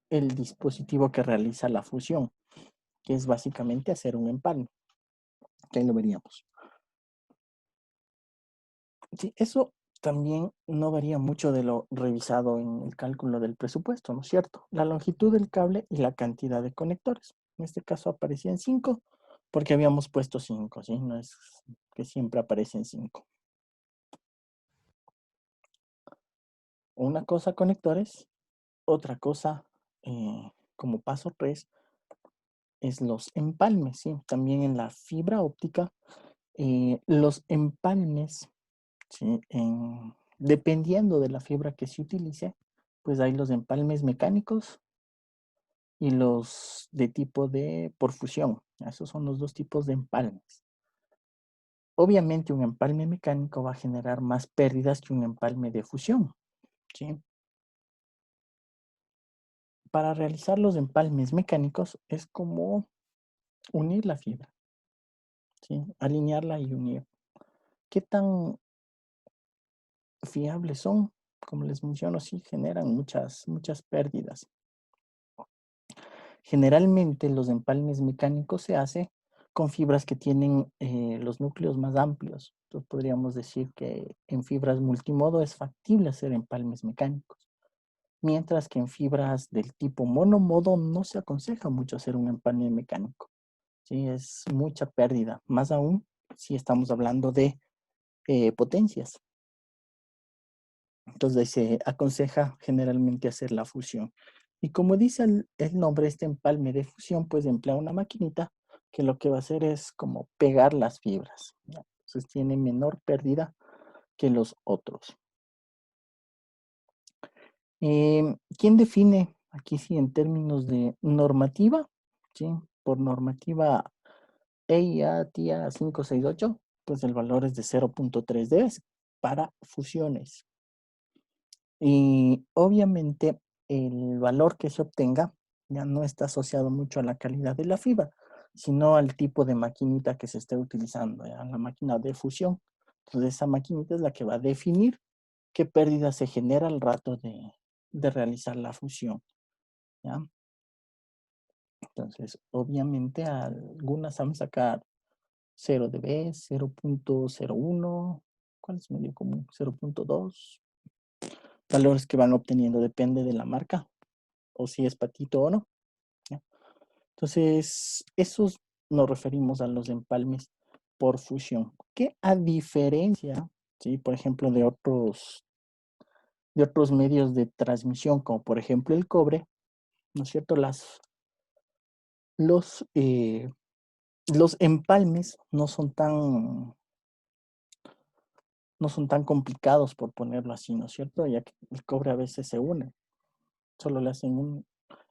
el dispositivo que realiza la fusión, que es básicamente hacer un empalme. Que ahí lo veríamos. Sí, eso también no varía mucho de lo revisado en el cálculo del presupuesto, ¿no es cierto? La longitud del cable y la cantidad de conectores. En este caso aparecían 5 porque habíamos puesto 5, ¿sí? No es que siempre aparecen 5. Una cosa conectores, otra cosa como paso 3 es los empalmes, ¿sí? También en la fibra óptica, los empalmes, ¿sí? Dependiendo de la fibra que se utilice, pues hay los empalmes mecánicos y los de tipo de por fusión. Esos son los dos tipos de empalmes. Obviamente un empalme mecánico va a generar más pérdidas que un empalme de fusión, ¿sí? Para realizar los empalmes mecánicos es como unir la fibra, ¿sí? Alinearla y unir. ¿Qué tan fiables son? Como les menciono, sí generan muchas pérdidas. Generalmente los empalmes mecánicos se hace con fibras que tienen los núcleos más amplios. Entonces podríamos decir que en fibras multimodo es factible hacer empalmes mecánicos. Mientras que en fibras del tipo monomodo no se aconseja mucho hacer un empalme mecánico. ¿Sí? Es mucha pérdida, más aún si estamos hablando de potencias. Entonces se aconseja generalmente hacer la fusión. Y como dice el nombre, este empalme de fusión, pues emplea una maquinita que lo que va a hacer es como pegar las fibras, ¿ya? Entonces tiene menor pérdida que los otros. ¿Quién define? Aquí sí, en términos de normativa, ¿sí? Por normativa EIA-TIA 568, pues el valor es de 0.3 dB para fusiones. Y obviamente el valor que se obtenga ya no está asociado mucho a la calidad de la fibra, sino al tipo de maquinita que se esté utilizando, ¿ya? La máquina de fusión. Entonces esa maquinita es la que va a definir qué pérdida se genera al rato de realizar la fusión, ¿ya? Entonces, obviamente algunas van a sacar 0 dB, 0.01, ¿cuál es medio común? 0.2. Valores que van obteniendo depende de la marca, o si es patito o no. ¿Ya? Entonces, esos nos referimos a los empalmes por fusión, que a diferencia, ¿sí? Por ejemplo, de otros medios de transmisión, como por ejemplo el cobre, ¿no es cierto? Los empalmes no son tan complicados, por ponerlo así, ¿no es cierto? Ya que el cobre a veces se une. Solo le hacen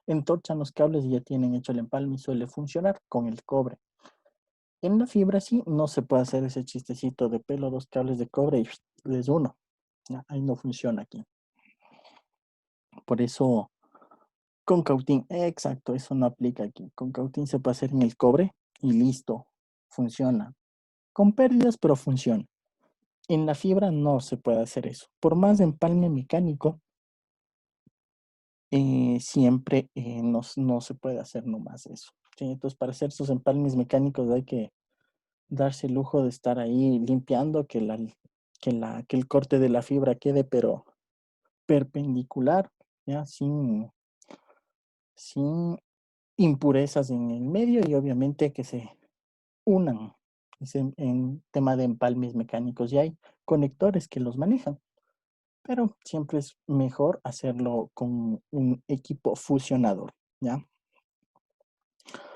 entorchan los cables y ya tienen hecho el empalme y suele funcionar con el cobre. En la fibra sí no se puede hacer ese chistecito de pelo, 2 cables de cobre y les uno. ¿Ya? Ahí no funciona aquí. Por eso, con cautín, exacto, eso no aplica aquí. Con cautín se puede hacer en el cobre y listo, funciona. Con pérdidas, pero funciona. En la fibra no se puede hacer eso. Por más empalme mecánico, siempre no se puede hacer nomás eso. ¿Sí? Entonces, para hacer esos empalmes mecánicos hay que darse el lujo de estar ahí limpiando que el corte de la fibra quede, pero perpendicular, ¿ya? Sin impurezas en el medio y obviamente que se unan. En tema de empalmes mecánicos ya hay conectores que los manejan, pero siempre es mejor hacerlo con un equipo fusionador, ¿ya?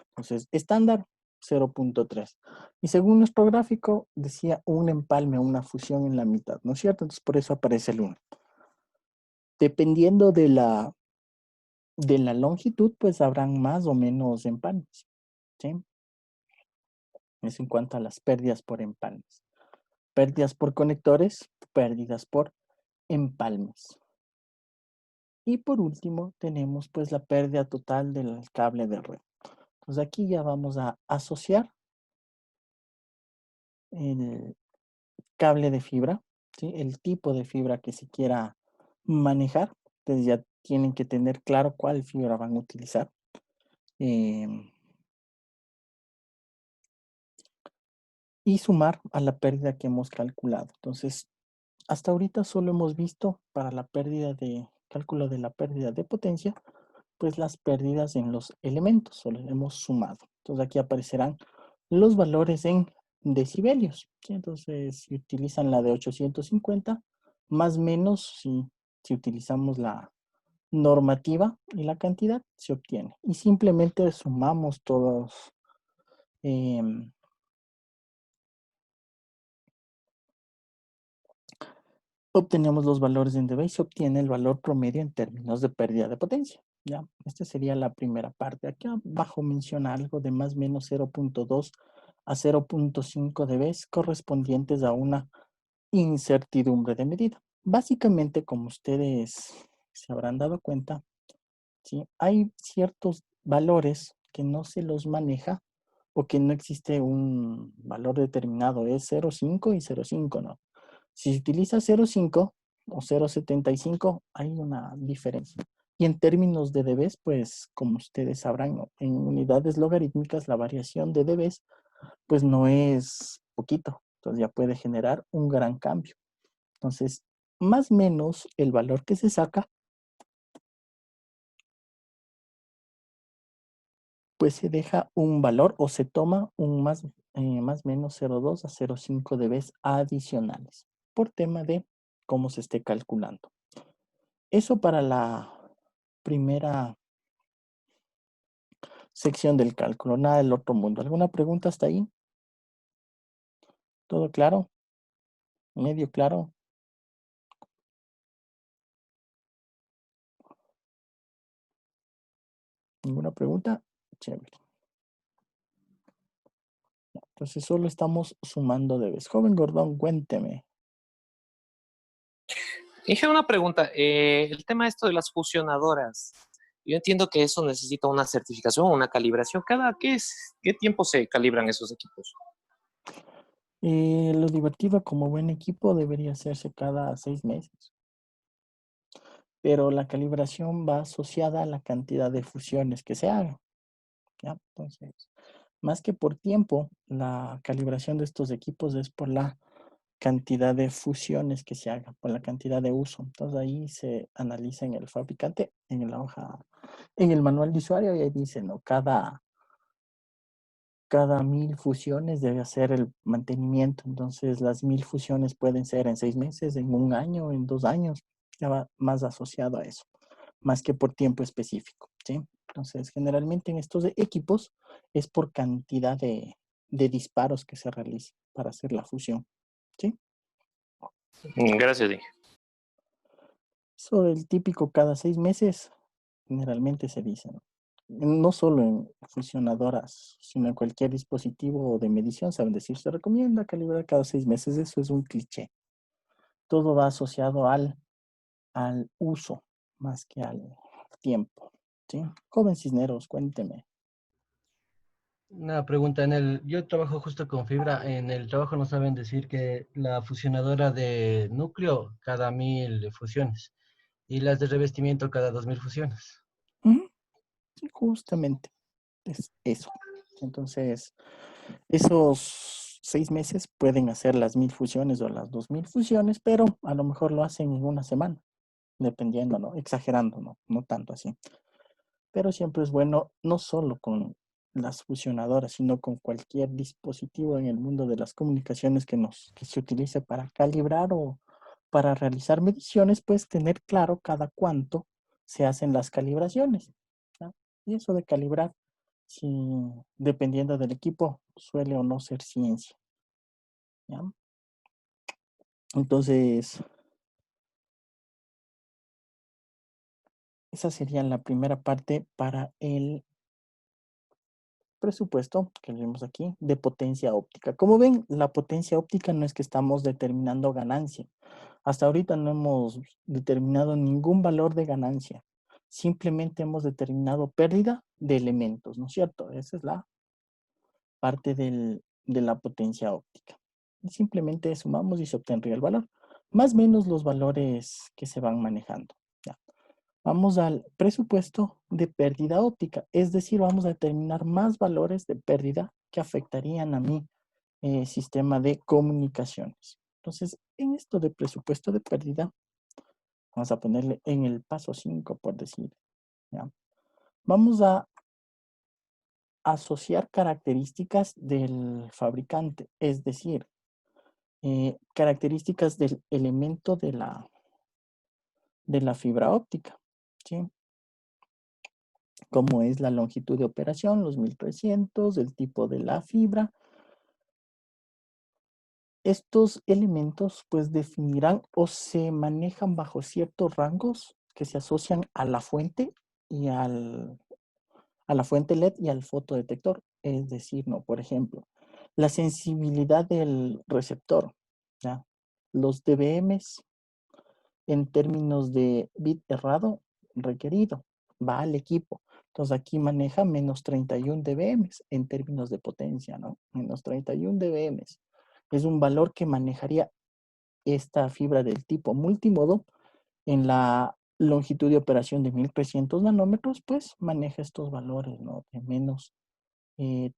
Entonces, estándar 0.3. Y según nuestro gráfico, decía un empalme, una fusión en la mitad, ¿no es cierto? Entonces, por eso aparece el 1. Dependiendo de la longitud, pues habrán más o menos empalmes, ¿sí? Eso en cuanto a las pérdidas por empalmes. Pérdidas por conectores, pérdidas por empalmes. Y por último, tenemos pues la pérdida total del cable de red. Entonces aquí ya vamos a asociar el cable de fibra, ¿sí? El tipo de fibra que se quiera manejar. Entonces ya tienen que tener claro cuál fibra van a utilizar. Y sumar a la pérdida que hemos calculado. Entonces, hasta ahorita solo hemos visto para la pérdida de cálculo de la pérdida de potencia, pues las pérdidas en los elementos, solo hemos sumado. Entonces aquí aparecerán los valores en decibelios, ¿sí? Entonces, si utilizan la de 850, más o menos, si utilizamos la normativa y la cantidad, se obtiene. Y simplemente sumamos todos. Obtenemos los valores en dB y se obtiene el valor promedio en términos de pérdida de potencia. ¿Ya? Esta sería la primera parte. Aquí abajo menciona algo de más o menos 0.2 a 0.5 dB correspondientes a una incertidumbre de medida. Básicamente, como ustedes se habrán dado cuenta, ¿sí? Hay ciertos valores que no se los maneja o que no existe un valor determinado. Es 0.5 y 0.5, ¿no? Si se utiliza 0.5 o 0.75, hay una diferencia. Y en términos de dBs, pues como ustedes sabrán, ¿no? En unidades logarítmicas la variación de dBs pues no es poquito. Entonces ya puede generar un gran cambio. Entonces, más o menos el valor que se saca, pues se deja un valor o se toma un más o menos 0.2 a 0.5 dBs adicionales por tema de cómo se esté calculando. Eso para la primera sección del cálculo, nada del otro mundo. ¿Alguna pregunta hasta ahí? ¿Todo claro? ¿Medio claro? ¿Ninguna pregunta? Chévere. Entonces solo estamos sumando debes. Joven Gordón, cuénteme. Dije una pregunta. El tema esto de las fusionadoras. Yo entiendo que eso necesita una certificación, una calibración. ¿Qué tiempo se calibran esos equipos? Lo divertido como buen equipo debería hacerse cada 6 meses. Pero la calibración va asociada a la cantidad de fusiones que se hagan. ¿Ya? Entonces, Más que por tiempo, la calibración de estos equipos es por la cantidad de fusiones que se hagan, por la cantidad de uso. Entonces ahí se analiza en el fabricante, en la hoja, en el manual de usuario, y ahí dice, ¿no? Cada 1000 fusiones debe hacer el mantenimiento. Entonces las 1000 fusiones pueden ser en 6 meses, en 1 año, en 2 años, ya va más asociado a eso, más que por tiempo específico, ¿sí? Entonces generalmente en estos equipos es por cantidad de disparos que se realiza para hacer la fusión, ¿sí? Gracias, Inge. Eso del típico cada 6 meses, generalmente se dice, ¿no? No solo en fusionadoras, sino en cualquier dispositivo de medición, saben decir, se recomienda calibrar cada 6 meses. Eso es un cliché. Todo va asociado al uso, más que al tiempo, ¿sí? Joven Cisneros, cuénteme. Una pregunta, yo trabajo justo con fibra, en el trabajo nos saben decir que la fusionadora de núcleo cada 1000 fusiones y las de revestimiento cada 2000 fusiones. Sí, justamente, es eso. Entonces, esos 6 meses pueden hacer las 1000 fusiones o las 2000 fusiones, pero a lo mejor lo hacen en una semana, dependiendo, ¿no? Exagerando, ¿no? No tanto así. Pero siempre es bueno, no solo con las fusionadoras, sino con cualquier dispositivo en el mundo de las comunicaciones que se utilice para calibrar o para realizar mediciones, pues tener claro cada cuánto se hacen las calibraciones, ¿no? Y eso de calibrar, si, dependiendo del equipo, suele o no ser ciencia, ¿ya? Entonces, esa sería la primera parte para el presupuesto que vemos aquí de potencia óptica. Como ven, la potencia óptica no es que estamos determinando ganancia. Hasta ahorita no hemos determinado ningún valor de ganancia. Simplemente hemos determinado pérdida de elementos, ¿no es cierto? Esa es la parte de la potencia óptica. Y simplemente sumamos y se obtendría el valor. Más o menos los valores que se van manejando. Ya. Vamos al presupuesto de pérdida óptica, es decir, vamos a determinar más valores de pérdida que afectarían a mi sistema de comunicaciones. Entonces, en esto de presupuesto de pérdida, vamos a ponerle en el paso 5, por decir, ¿ya? Vamos a asociar características del fabricante, es decir, características del elemento de la fibra óptica, ¿sí? Como es la longitud de operación, los 1300, el tipo de la fibra. Estos elementos pues definirán o se manejan bajo ciertos rangos que se asocian a la fuente y a la fuente LED y al fotodetector. Es decir, no, por ejemplo, la sensibilidad del receptor, ¿ya? Los dBms en términos de bit errado requerido va al equipo. Entonces aquí maneja menos 31 dBm en términos de potencia, ¿no? Menos 31 dBm. Es un valor que manejaría esta fibra del tipo multimodo en la longitud de operación de 1300 nanómetros, pues maneja estos valores, ¿no? De menos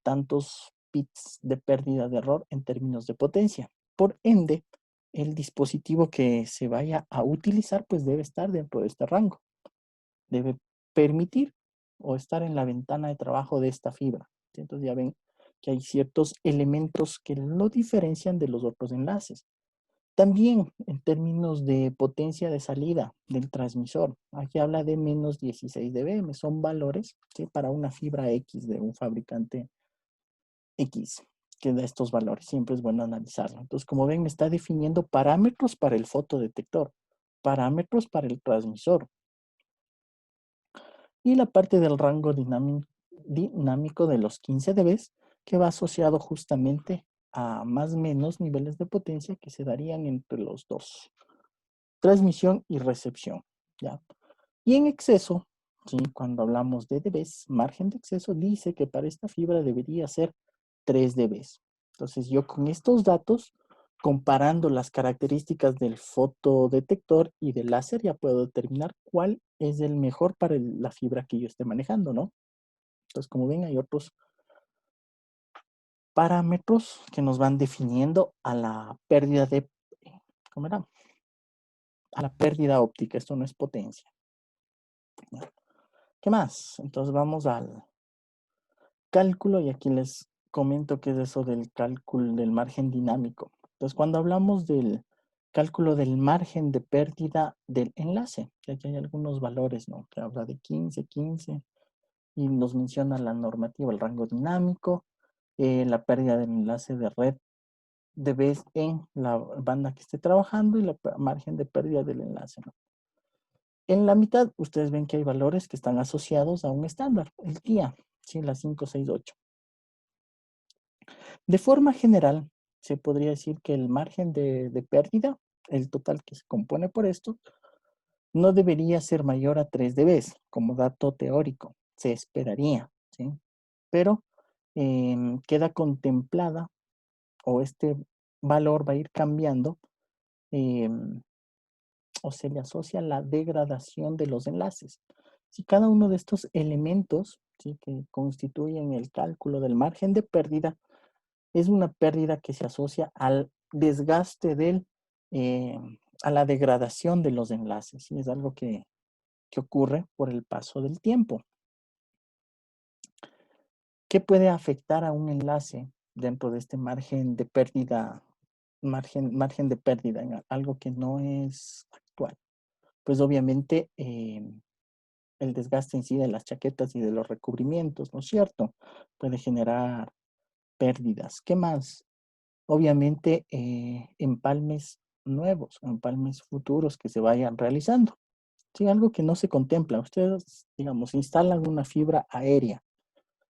tantos bits de pérdida de error en términos de potencia. Por ende, el dispositivo que se vaya a utilizar, pues debe estar dentro de este rango. Debe permitir o estar en la ventana de trabajo de esta fibra. Entonces ya ven que hay ciertos elementos que lo diferencian de los otros enlaces. También en términos de potencia de salida del transmisor, aquí habla de menos 16 dBm, son valores, ¿sí? Para una fibra X de un fabricante X que da estos valores, siempre es bueno analizarlo. Entonces, como ven, me está definiendo parámetros para el fotodetector, parámetros para el transmisor, y la parte del rango dinámico de los 15 dB, que va asociado justamente a más o menos niveles de potencia que se darían entre los dos, transmisión y recepción, ¿ya? Y en exceso, ¿sí? Cuando hablamos de dB, margen de exceso, dice que para esta fibra debería ser 3 dB. Entonces yo con estos datos, comparando las características del fotodetector y del láser, ya puedo determinar cuál es el mejor para la fibra que yo esté manejando, ¿no? Entonces, como ven, hay otros parámetros que nos van definiendo a la pérdida de, ¿cómo era? A la pérdida óptica. Esto no es potencia. ¿Ya? ¿Qué más? Entonces vamos al cálculo y aquí les comento qué es eso del cálculo del margen dinámico. Entonces cuando hablamos del cálculo del margen de pérdida del enlace, que aquí hay algunos valores, ¿no? Que habla de 15 y nos menciona la normativa, el rango dinámico, la pérdida del enlace de red de vez en la banda que esté trabajando y la margen de pérdida del enlace, ¿no? En la mitad, ustedes ven que hay valores que están asociados a un estándar, el TIA, ¿sí? La 568. De forma general, se podría decir que el margen de pérdida, el total que se compone por esto, no debería ser mayor a 3 dB, como dato teórico, se esperaría, ¿sí? Pero queda contemplada, o este valor va a ir cambiando, o se le asocia la degradación de los enlaces. Si cada uno de estos elementos, ¿sí?, que constituyen el cálculo del margen de pérdida, es una pérdida que se asocia al desgaste a la degradación de los enlaces. ¿Sí? Es algo que ocurre por el paso del tiempo. ¿Qué puede afectar a un enlace dentro de este margen de pérdida, margen de pérdida en algo que no es actual? Pues obviamente el desgaste en sí de las chaquetas y de los recubrimientos, ¿no es cierto? Puede generar pérdidas. ¿Qué más? Obviamente empalmes nuevos, empalmes futuros que se vayan realizando. Sí, algo que no se contempla. Ustedes, digamos, instalan una fibra aérea,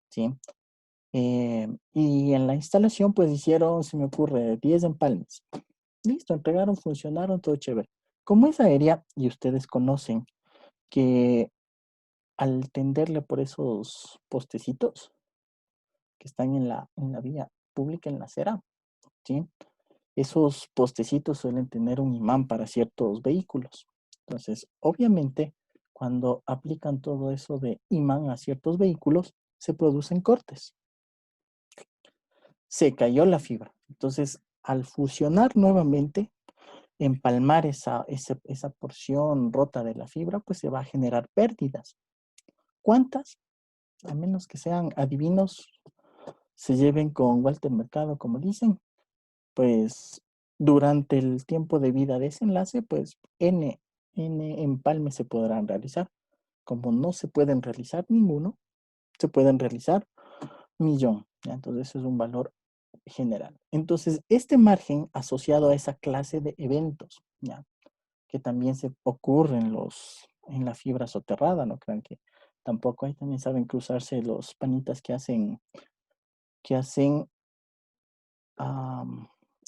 ¿sí? Y en la instalación, pues hicieron, se me ocurre, 10 empalmes. Listo, entregaron, funcionaron, todo chévere. Como es aérea, y ustedes conocen que al tenderle por esos postecitos que están en la vía pública, en la acera, ¿sí? Esos postecitos suelen tener un imán para ciertos vehículos. Entonces, obviamente, cuando aplican todo eso de imán a ciertos vehículos, se producen cortes. Se cayó la fibra. Entonces, al fusionar nuevamente, empalmar esa porción rota de la fibra, pues se va a generar pérdidas. ¿Cuántas? A menos que sean adivinos, se lleven con Walter Mercado, como dicen, pues durante el tiempo de vida de ese enlace, pues N empalmes se podrán realizar. Como no se pueden realizar ninguno, se pueden realizar 1.000.000. ¿Ya? Entonces, eso es un valor general. Entonces, este margen asociado a esa clase de eventos, ¿ya?, que también se ocurren en la fibra soterrada, no crean que tampoco ahí también saben cruzarse los panitas que hacen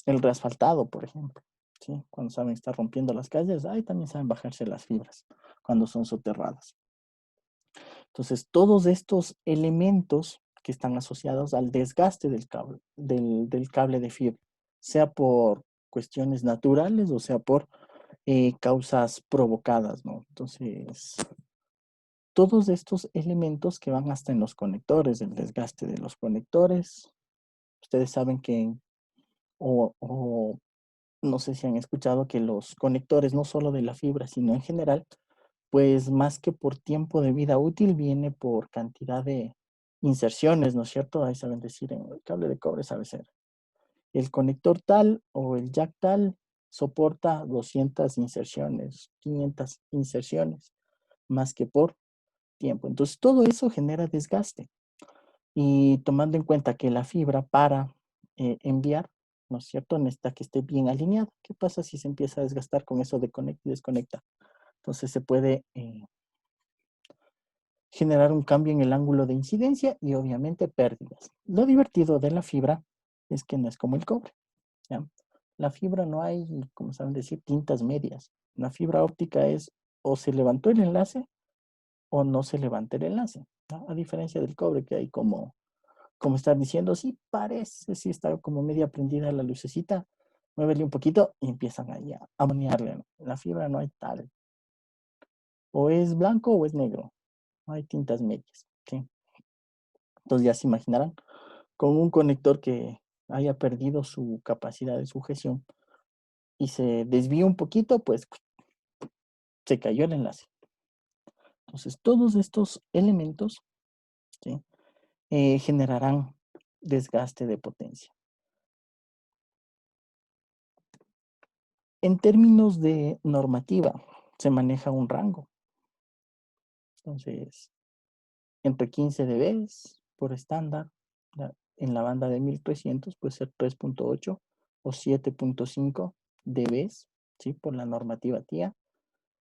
el reasfaltado, por ejemplo, ¿sí? Cuando saben estar rompiendo las calles, ahí también saben bajarse las fibras cuando son soterradas. Entonces, todos estos elementos que están asociados al desgaste del cable de fibra, sea por cuestiones naturales o sea por causas provocadas, ¿no? Entonces, todos estos elementos que van hasta en los conectores, el desgaste de los conectores, ustedes saben que, o no sé si han escuchado que los conectores, no solo de la fibra, sino en general, pues más que por tiempo de vida útil, viene por cantidad de inserciones, ¿no es cierto? Ahí saben decir, en el cable de cobre sabe ser. El conector tal o el jack tal soporta 200 inserciones, 500 inserciones, más que por tiempo. Entonces, todo eso genera desgaste. Y tomando en cuenta que la fibra para enviar, ¿no es cierto?, necesita que esté bien alineada. ¿Qué pasa si se empieza a desgastar con eso de conecta y desconecta? Entonces se puede generar un cambio en el ángulo de incidencia y obviamente pérdidas. Lo divertido de la fibra es que no es como el cobre, ¿ya? La fibra no hay, como saben decir, tintas medias. La fibra óptica es o se levantó el enlace o no se levanta el enlace, ¿no? A diferencia del cobre, que hay como estar diciendo, sí, parece, sí está como media prendida la lucecita, muévele un poquito y empiezan ahí a monearle, ¿no? La fibra no hay tal. O es blanco o es negro. No hay tintas medias, ¿sí? Entonces ya se imaginarán con un conector que haya perdido su capacidad de sujeción y se desvía un poquito, pues se cayó el enlace. Entonces, todos estos elementos, ¿sí? Generarán desgaste de potencia. En términos de normativa, se maneja un rango. Entonces, entre 15 dB por estándar, en la banda de 1300 puede ser 3.8 o 7.5 dB, ¿sí? Por la normativa TIA.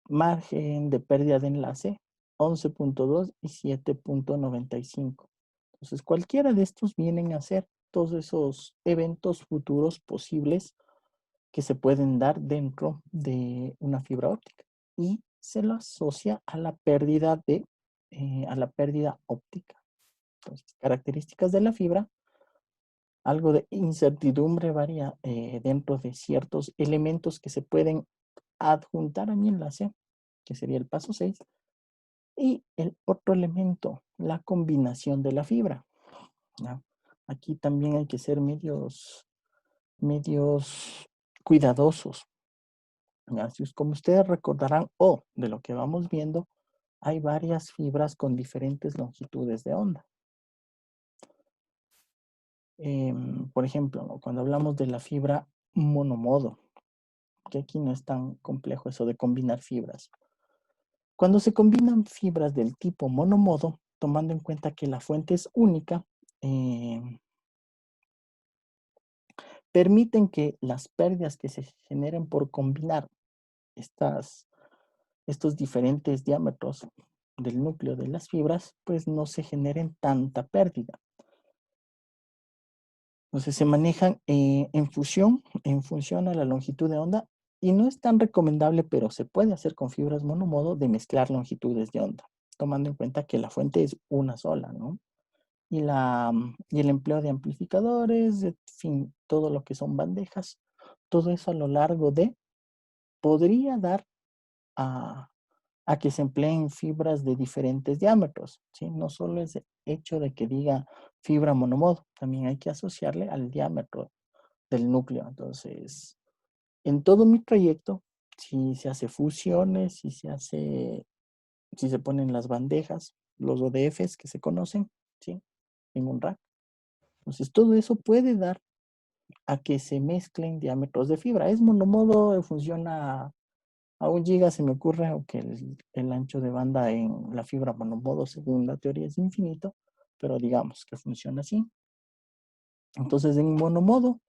Margen de pérdida de enlace, 11.2 y 7.95. Entonces, cualquiera de estos vienen a ser todos esos eventos futuros posibles que se pueden dar dentro de una fibra óptica y se lo asocia a la pérdida óptica. Entonces, características de la fibra, algo de incertidumbre varía dentro de ciertos elementos que se pueden adjuntar a mi enlace, que sería el paso 6, y el otro elemento, la combinación de la fibra, ¿no? Aquí también hay que ser medios cuidadosos. Así es como ustedes recordarán, de lo que vamos viendo, hay varias fibras con diferentes longitudes de onda. Por ejemplo, ¿no? Cuando hablamos de la fibra monomodo, que aquí no es tan complejo eso de combinar fibras. Cuando se combinan fibras del tipo monomodo, tomando en cuenta que la fuente es única, permiten que las pérdidas que se generen por combinar estos diferentes diámetros del núcleo de las fibras, pues no se generen tanta pérdida. Entonces se manejan en función a la longitud de onda, y no es tan recomendable, pero se puede hacer con fibras monomodo de mezclar longitudes de onda, tomando en cuenta que la fuente es una sola, ¿no? Y el empleo de amplificadores, en fin, todo lo que son bandejas, todo eso a lo largo podría dar a que se empleen fibras de diferentes diámetros, ¿sí? No solo es el hecho de que diga fibra monomodo, también hay que asociarle al diámetro del núcleo. Entonces, en todo mi proyecto, si se hace fusiones, si se ponen las bandejas, los ODFs que se conocen, ¿sí? En un rack. Entonces, todo eso puede dar a que se mezclen diámetros de fibra. Es monomodo, funciona a 1 giga, se me ocurre, aunque el ancho de banda en la fibra monomodo, según la teoría, es infinito, pero digamos que funciona así. Entonces, en monomodo,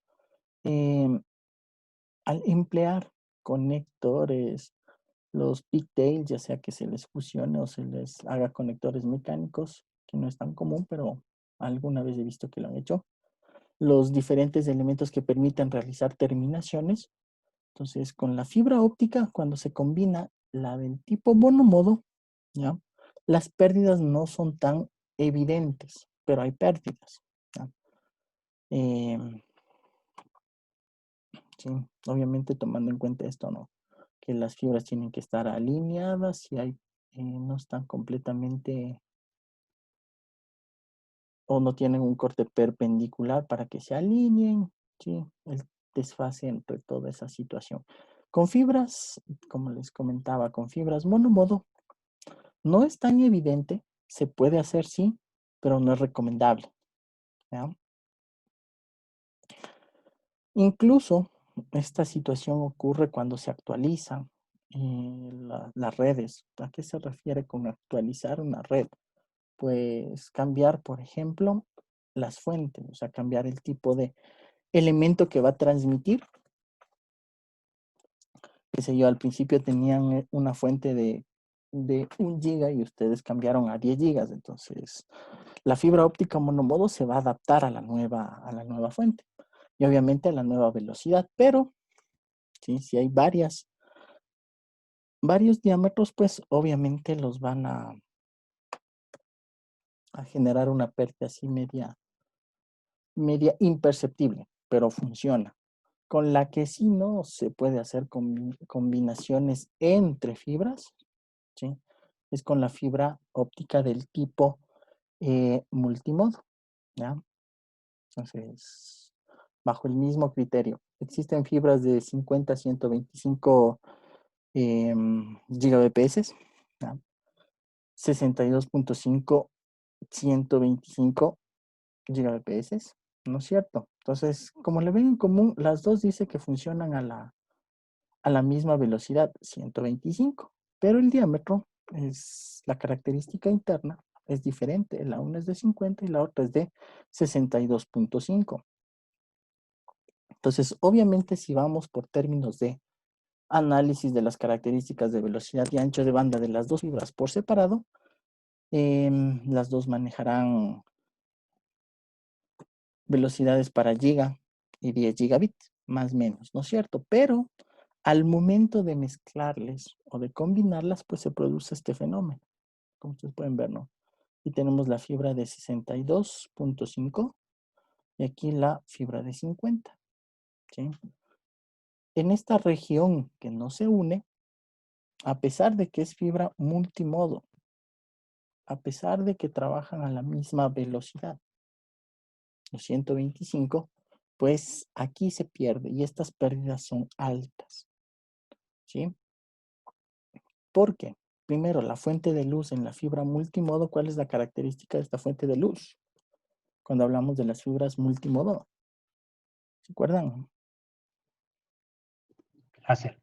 al emplear conectores, los pigtails, ya sea que se les fusione o se les haga conectores mecánicos, que no es tan común, pero alguna vez he visto que lo han hecho, los diferentes elementos que permiten realizar terminaciones. Entonces, con la fibra óptica, cuando se combina la del tipo monomodo, ¿ya? Las pérdidas no son tan evidentes, pero hay pérdidas, ¿ya? Sí, obviamente tomando en cuenta esto, ¿no? Que las fibras tienen que estar alineadas y no están completamente o no tienen un corte perpendicular para que se alineen, ¿sí? El desfase entre toda esa situación. Con fibras, como les comentaba, con fibras monomodo, no es tan evidente, se puede hacer sí, pero no es recomendable, ¿ya? Incluso esta situación ocurre cuando se actualizan las redes. ¿A qué se refiere con actualizar una red? Pues cambiar, por ejemplo, las fuentes, o sea, cambiar el tipo de elemento que va a transmitir. Qué sé yo, al principio tenían una fuente de 1 giga y ustedes cambiaron a 10 gigas. Entonces, la fibra óptica monomodo se va a adaptar a la nueva fuente y obviamente a la nueva velocidad, pero ¿sí? Si hay varios diámetros, pues obviamente los van a generar una pérdida así media imperceptible, pero funciona. Con la que sí no se puede hacer combinaciones entre fibras, ¿sí? Es con la fibra óptica del tipo multimodo, ¿ya? Entonces, bajo el mismo criterio, existen fibras de 50 a 125 gigabps, ¿ya? 62.5, 125 gigabps, ¿no es cierto? Entonces, como le ven en común, las dos dice que funcionan a la misma velocidad, 125, pero el diámetro es la característica interna, es diferente. La una es de 50 y la otra es de 62.5. Entonces, obviamente, si vamos por términos de análisis de las características de velocidad y ancho de banda de las dos fibras por separado, las dos manejarán velocidades para giga y 10 gigabits, más o menos, ¿no es cierto? Pero al momento de mezclarles o de combinarlas, pues se produce este fenómeno, como ustedes pueden ver, ¿no? Y tenemos la fibra de 62.5 y aquí la fibra de 50, ¿sí? En esta región que no se une, a pesar de que es fibra multimodo, a pesar de que trabajan a la misma velocidad, los 125, pues aquí se pierde y estas pérdidas son altas, ¿sí? ¿Por qué? Primero, la fuente de luz en la fibra multimodo, ¿cuál es la característica de esta fuente de luz? Cuando hablamos de las fibras multimodo, ¿se acuerdan? Láser.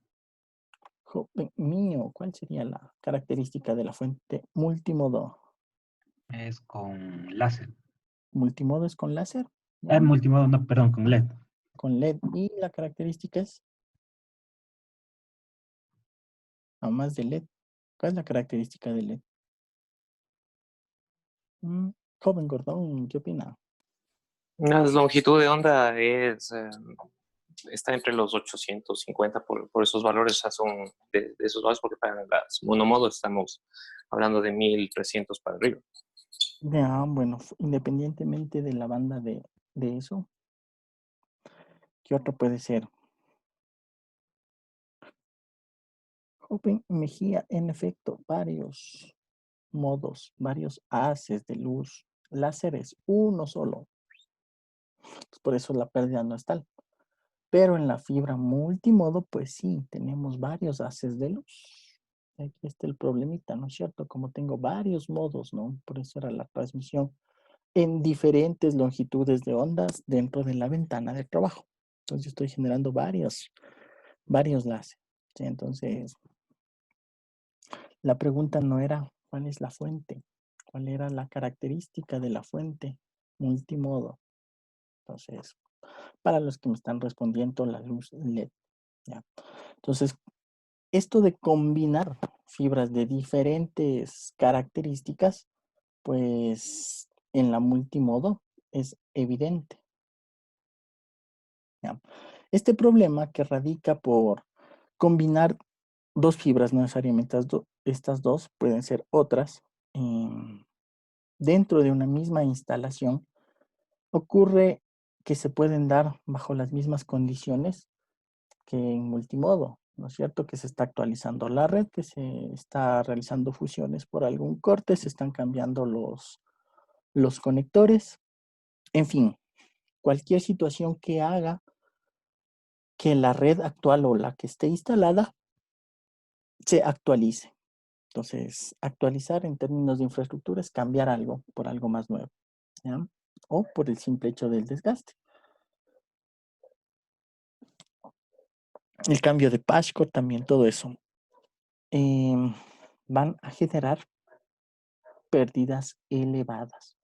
Joven mío, ¿cuál sería la característica de la fuente multimodo? Es con láser. ¿Multimodo es con láser? ¿Ya? Multimodo, no, perdón, con LED. Con LED. ¿Y la característica es? A más de LED. ¿Cuál es la característica de LED? Joven Gordón, ¿qué opina? La longitud de onda está entre los 850 por esos valores, o sea, son de esos valores, porque para las monomodo estamos hablando de 1300 para arriba. Ya, bueno, independientemente de la banda de eso, ¿qué otro puede ser? Joven Mejía, en efecto, varios modos, varios haces de luz. Láser es uno solo. Por eso la pérdida no es tal. Pero en la fibra multimodo, pues sí, tenemos varios haces de luz. Aquí está el problemita, ¿no es cierto? Como tengo varios modos, ¿no? Por eso era la transmisión en diferentes longitudes de ondas dentro de la ventana de trabajo. Entonces yo estoy generando varios láser, ¿sí? Entonces, la pregunta no era cuál es la fuente, cuál era la característica de la fuente multimodo. Entonces, para los que me están respondiendo, la luz LED, ¿ya? Entonces, esto de combinar fibras de diferentes características, pues en la multimodo es evidente, ¿ya? Este problema que radica por combinar dos fibras, no necesariamente estas dos, pueden ser otras, dentro de una misma instalación, ocurre que se pueden dar bajo las mismas condiciones que en multimodo, ¿no es cierto? Que se está actualizando la red, que se está realizando fusiones por algún corte, se están cambiando los conectores, en fin, cualquier situación que haga que la red actual o la que esté instalada se actualice. Entonces, actualizar en términos de infraestructura es cambiar algo por algo más nuevo, ¿ya? O por el simple hecho del desgaste. El cambio de passcode, también todo eso. Van a generar pérdidas elevadas.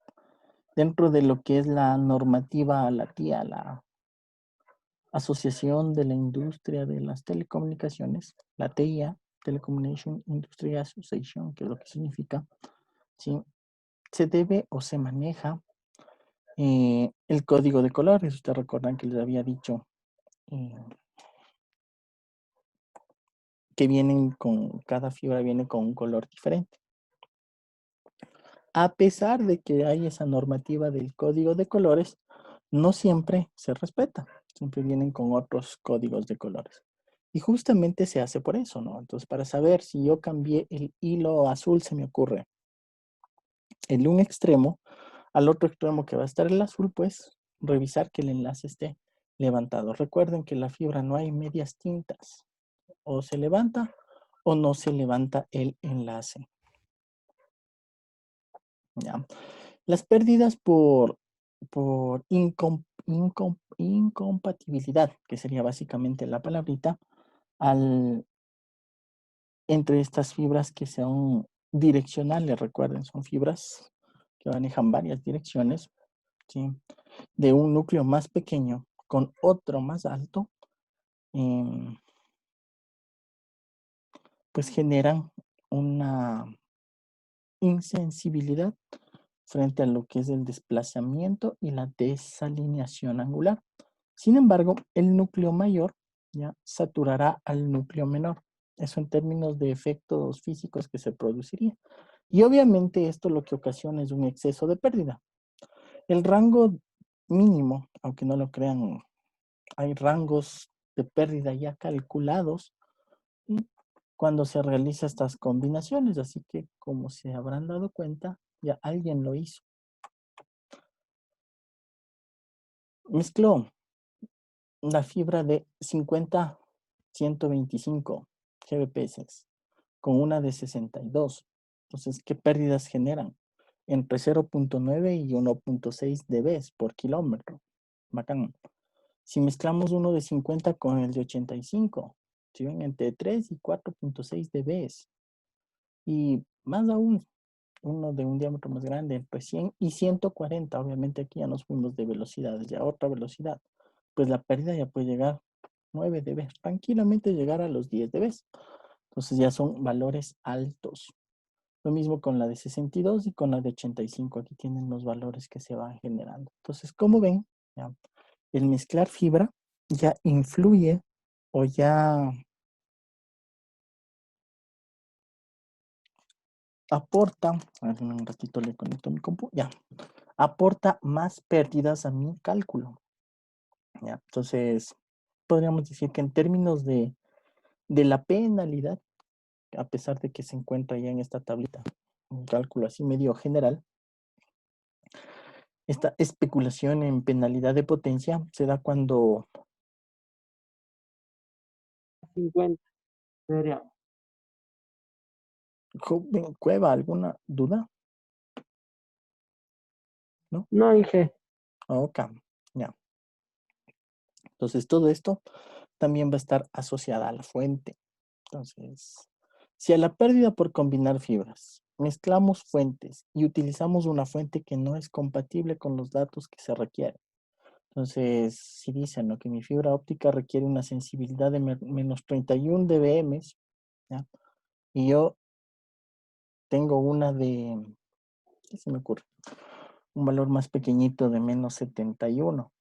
Dentro de lo que es la normativa, la TIA, la Asociación de la Industria de las Telecomunicaciones, la TIA, Telecommunication Industry Association, que es lo que significa, ¿sí? Se debe o se maneja el código de colores. Ustedes recuerdan que les había dicho que vienen con, cada fibra viene con un color diferente. A pesar de que hay esa normativa del código de colores, no siempre se respeta. Siempre vienen con otros códigos de colores. Y justamente se hace por eso, ¿no? Entonces, para saber si yo cambié el hilo azul, se me ocurre en un extremo, al otro extremo que va a estar el azul, pues revisar que el enlace esté levantado. Recuerden que la fibra no hay medias tintas. O se levanta o no se levanta el enlace. ¿Ya? Las pérdidas por incompatibilidad, que sería básicamente la palabrita, entre estas fibras que son direccionales, recuerden, son fibras que manejan varias direcciones, ¿sí? De un núcleo más pequeño con otro más alto, pues generan una insensibilidad frente a lo que es el desplazamiento y la desalineación angular. Sin embargo, el núcleo mayor ya saturará al núcleo menor. Eso en términos de efectos físicos que se produciría. Y obviamente esto lo que ocasiona es un exceso de pérdida. El rango mínimo, aunque no lo crean, hay rangos de pérdida ya calculados cuando se realiza estas combinaciones. Así que, como se habrán dado cuenta, ya alguien lo hizo. Mezcló la fibra de 50-125 Gbps con una de 62. Entonces, ¿qué pérdidas generan? Entre 0.9 y 1.6 dB por kilómetro. Bacán. Si mezclamos uno de 50 con el de 85, ¿sí ven? Entre 3 y 4.6 dB. Y más aún, uno de un diámetro más grande, entre 100 y 140. Obviamente aquí ya nos fuimos de velocidades, ya otra velocidad. Pues la pérdida ya puede llegar 9 dB, tranquilamente llegar a los 10 dB. Entonces ya son valores altos. Lo mismo con la de 62 y con la de 85. Aquí tienen los valores que se van generando. Entonces, como ven, ya, el mezclar fibra ya influye o ya aporta, a ver, un ratito le conecto mi compu, ya, aporta más pérdidas a mi cálculo. ¿Ya? Entonces, podríamos decir que en términos de la penalidad, a pesar de que se encuentra ya en esta tablita, un cálculo así medio general, esta especulación en penalidad de potencia se da cuando 50 sería. Joven Cueva, ¿alguna duda? ¿No? No, Inge. Ok, ya. Entonces, todo esto también va a estar asociada a la fuente. Entonces, si a la pérdida por combinar fibras mezclamos fuentes y utilizamos una fuente que no es compatible con los datos que se requieren. Entonces, si dicen, ¿no?, que mi fibra óptica requiere una sensibilidad de menos 31 dBm, ¿ya? Y yo tengo una de, ¿qué se me ocurre? Un valor más pequeñito de menos 71,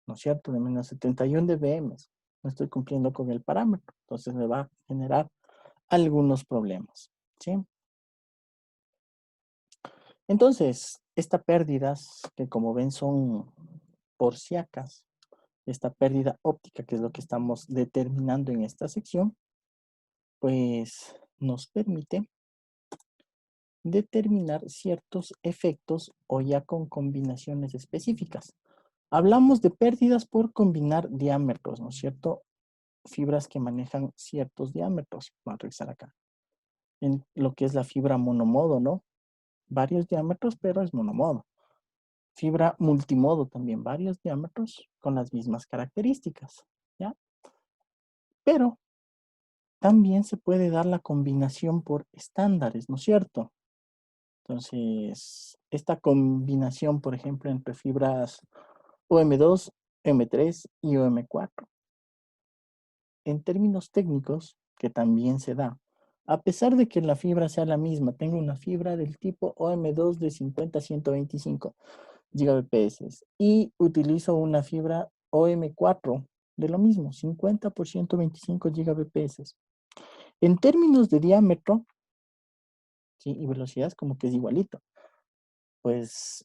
¿no es cierto? De menos 71 dBm. No estoy cumpliendo con el parámetro. Entonces me va a generar algunos problemas, ¿sí? Entonces, estas pérdidas, que como ven son porciacas, esta pérdida óptica, que es lo que estamos determinando en esta sección, pues nos permite determinar ciertos efectos o ya con combinaciones específicas. Hablamos de pérdidas por combinar diámetros, ¿no es cierto? Fibras que manejan ciertos diámetros. Vamos a revisar acá. En lo que es la fibra monomodo, ¿no? Varios diámetros, pero es monomodo. Fibra multimodo también, varios diámetros con las mismas características, ¿ya? Pero también se puede dar la combinación por estándares, ¿no es cierto? Entonces, esta combinación, por ejemplo, entre fibras OM2, M3 y OM4. En términos técnicos, que también se da, a pesar de que la fibra sea la misma, tengo una fibra del tipo OM2 de 50 a 125 Gbps y utilizo una fibra OM4 de lo mismo, 50 por 125 Gbps. En términos de diámetro, ¿sí?, y velocidad, como que es igualito. Pues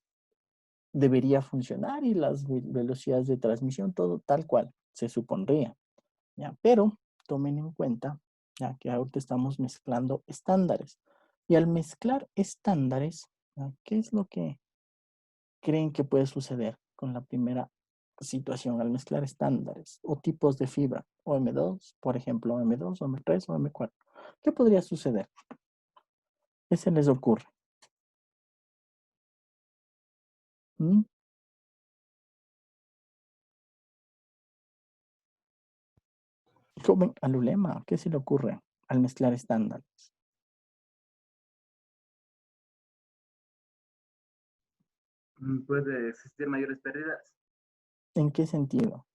debería funcionar y las velocidades de transmisión, todo tal cual se supondría, ¿ya? Pero tomen en cuenta, ya que ahorita estamos mezclando estándares. Y al mezclar estándares, ¿ya?, ¿qué es lo que creen que puede suceder? con la primera situación al mezclar estándares o tipos de fibra, OM2, por ejemplo, OM2, OM3 o OM4. ¿Qué podría suceder? ¿Qué se les ocurre? ¿Mm? Joven Alulema, ¿qué se le ocurre al mezclar estándares? Puede existir mayores pérdidas ¿En qué sentido?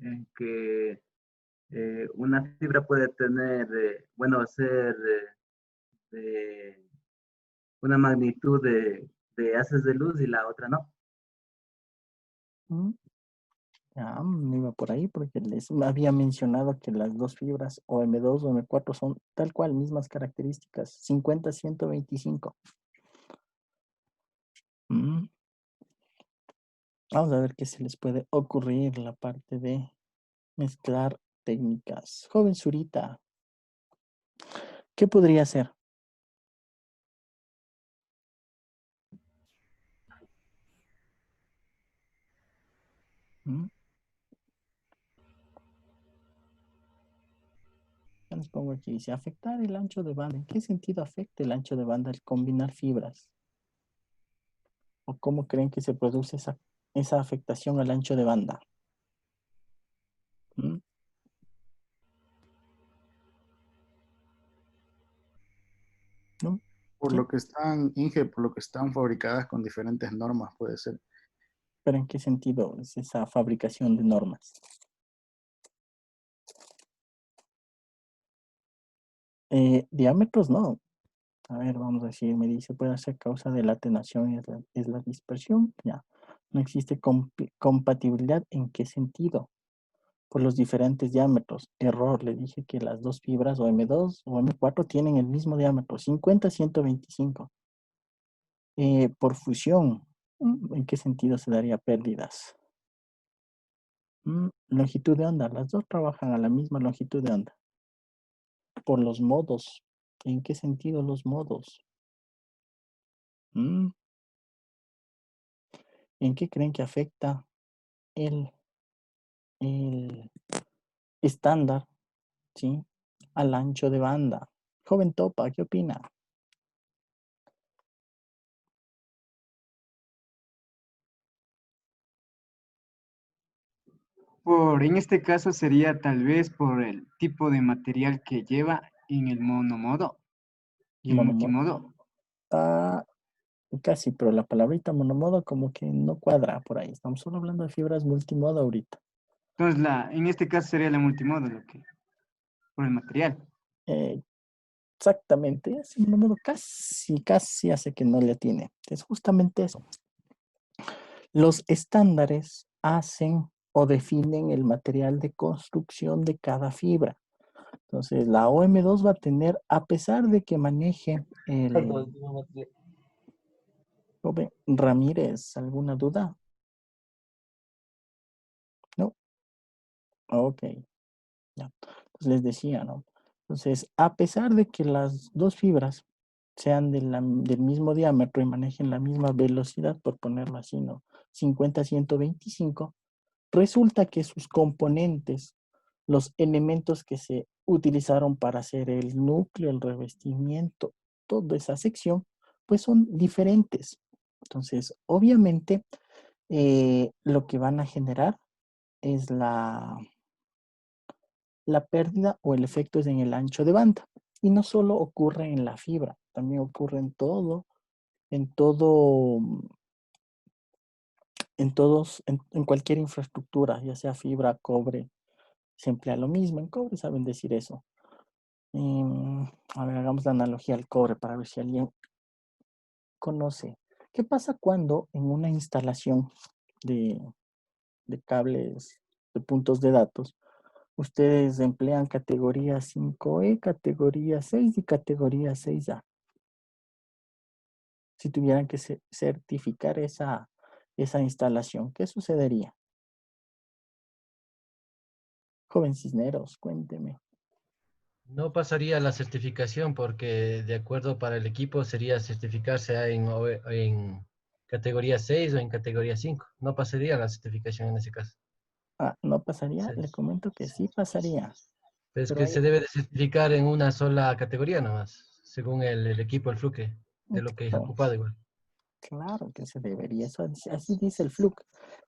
en que una fibra puede tener, ser de una magnitud de haces de luz y la otra no. ¿Mm? Ya, me iba por ahí porque les había mencionado que las dos fibras OM2 o OM4 son tal cual, mismas características, 50-125. Mm. Vamos a ver qué se les puede ocurrir la parte de mezclar técnicas. Joven Zurita, ¿qué podría ser? ¿Mm? Ya les pongo aquí, dice, afectar el ancho de banda. ¿En qué sentido afecta el ancho de banda al combinar fibras? ¿O cómo creen que se produce esa afectación al ancho de banda? ¿Mm? ¿No? Por ¿Sí? lo que están, Inge, por lo que están fabricadas con diferentes normas, puede ser. ¿Pero en qué sentido es esa fabricación de normas? Diámetros no. A ver, vamos a decir, me dice, puede ser causa de la atenuación, es la dispersión. Ya. No existe compatibilidad. ¿En qué sentido? Por los diferentes diámetros. Error, le dije que las dos fibras OM2 o OM4 tienen el mismo diámetro, 50-125. Por fusión, ¿en qué sentido se daría pérdidas? Longitud de onda, las dos trabajan a la misma longitud de onda. Por los modos, ¿en qué sentido los modos? ¿En qué creen que afecta el estándar, ¿sí?, al ancho de banda? Joven Topa, ¿qué opina? En este caso sería tal vez por el tipo de material que lleva en el monomodo y el multimodo. Casi, pero la palabrita monomodo como que no cuadra por ahí. Estamos solo hablando de fibras multimodo ahorita. Entonces, en este caso sería la multimodo, por el material. Exactamente, ese monomodo casi hace que no le atiene. Es justamente eso. Los estándares hacen o definen el material de construcción de cada fibra. Entonces, la OM2 va a tener, a pesar de que maneje el... Joven Ramírez, ¿alguna duda? No. Ok. Ya. Pues les decía, ¿no? Entonces, a pesar de que las dos fibras sean del mismo diámetro y manejen la misma velocidad, por ponerlo así, ¿no? 50-125, resulta que sus componentes, los elementos que se utilizaron para hacer el núcleo, el revestimiento, toda esa sección, pues son diferentes. Entonces, obviamente, lo que van a generar es la pérdida o el efecto es en el ancho de banda. Y no solo ocurre en la fibra, también ocurre en cualquier infraestructura, ya sea fibra, cobre, se emplea lo mismo. En cobre saben decir eso. A ver, hagamos la analogía al cobre para ver si alguien conoce. ¿Qué pasa cuando en una instalación de cables, de puntos de datos, ustedes emplean categoría 5E, categoría 6 y categoría 6A? Si tuvieran que certificar esa instalación, ¿qué sucedería? Joven Cisneros, cuénteme. No pasaría la certificación porque de acuerdo para el equipo sería certificarse en categoría 6 o en categoría 5. No pasaría la certificación en ese caso. Ah, no pasaría, Sí. le comento que sí pasaría. Pero es Pero que hay- se debe de certificar en una sola categoría nomás, según el equipo, el fluke, de lo que es No, ocupado igual. claro que se debería, así dice el FLUC,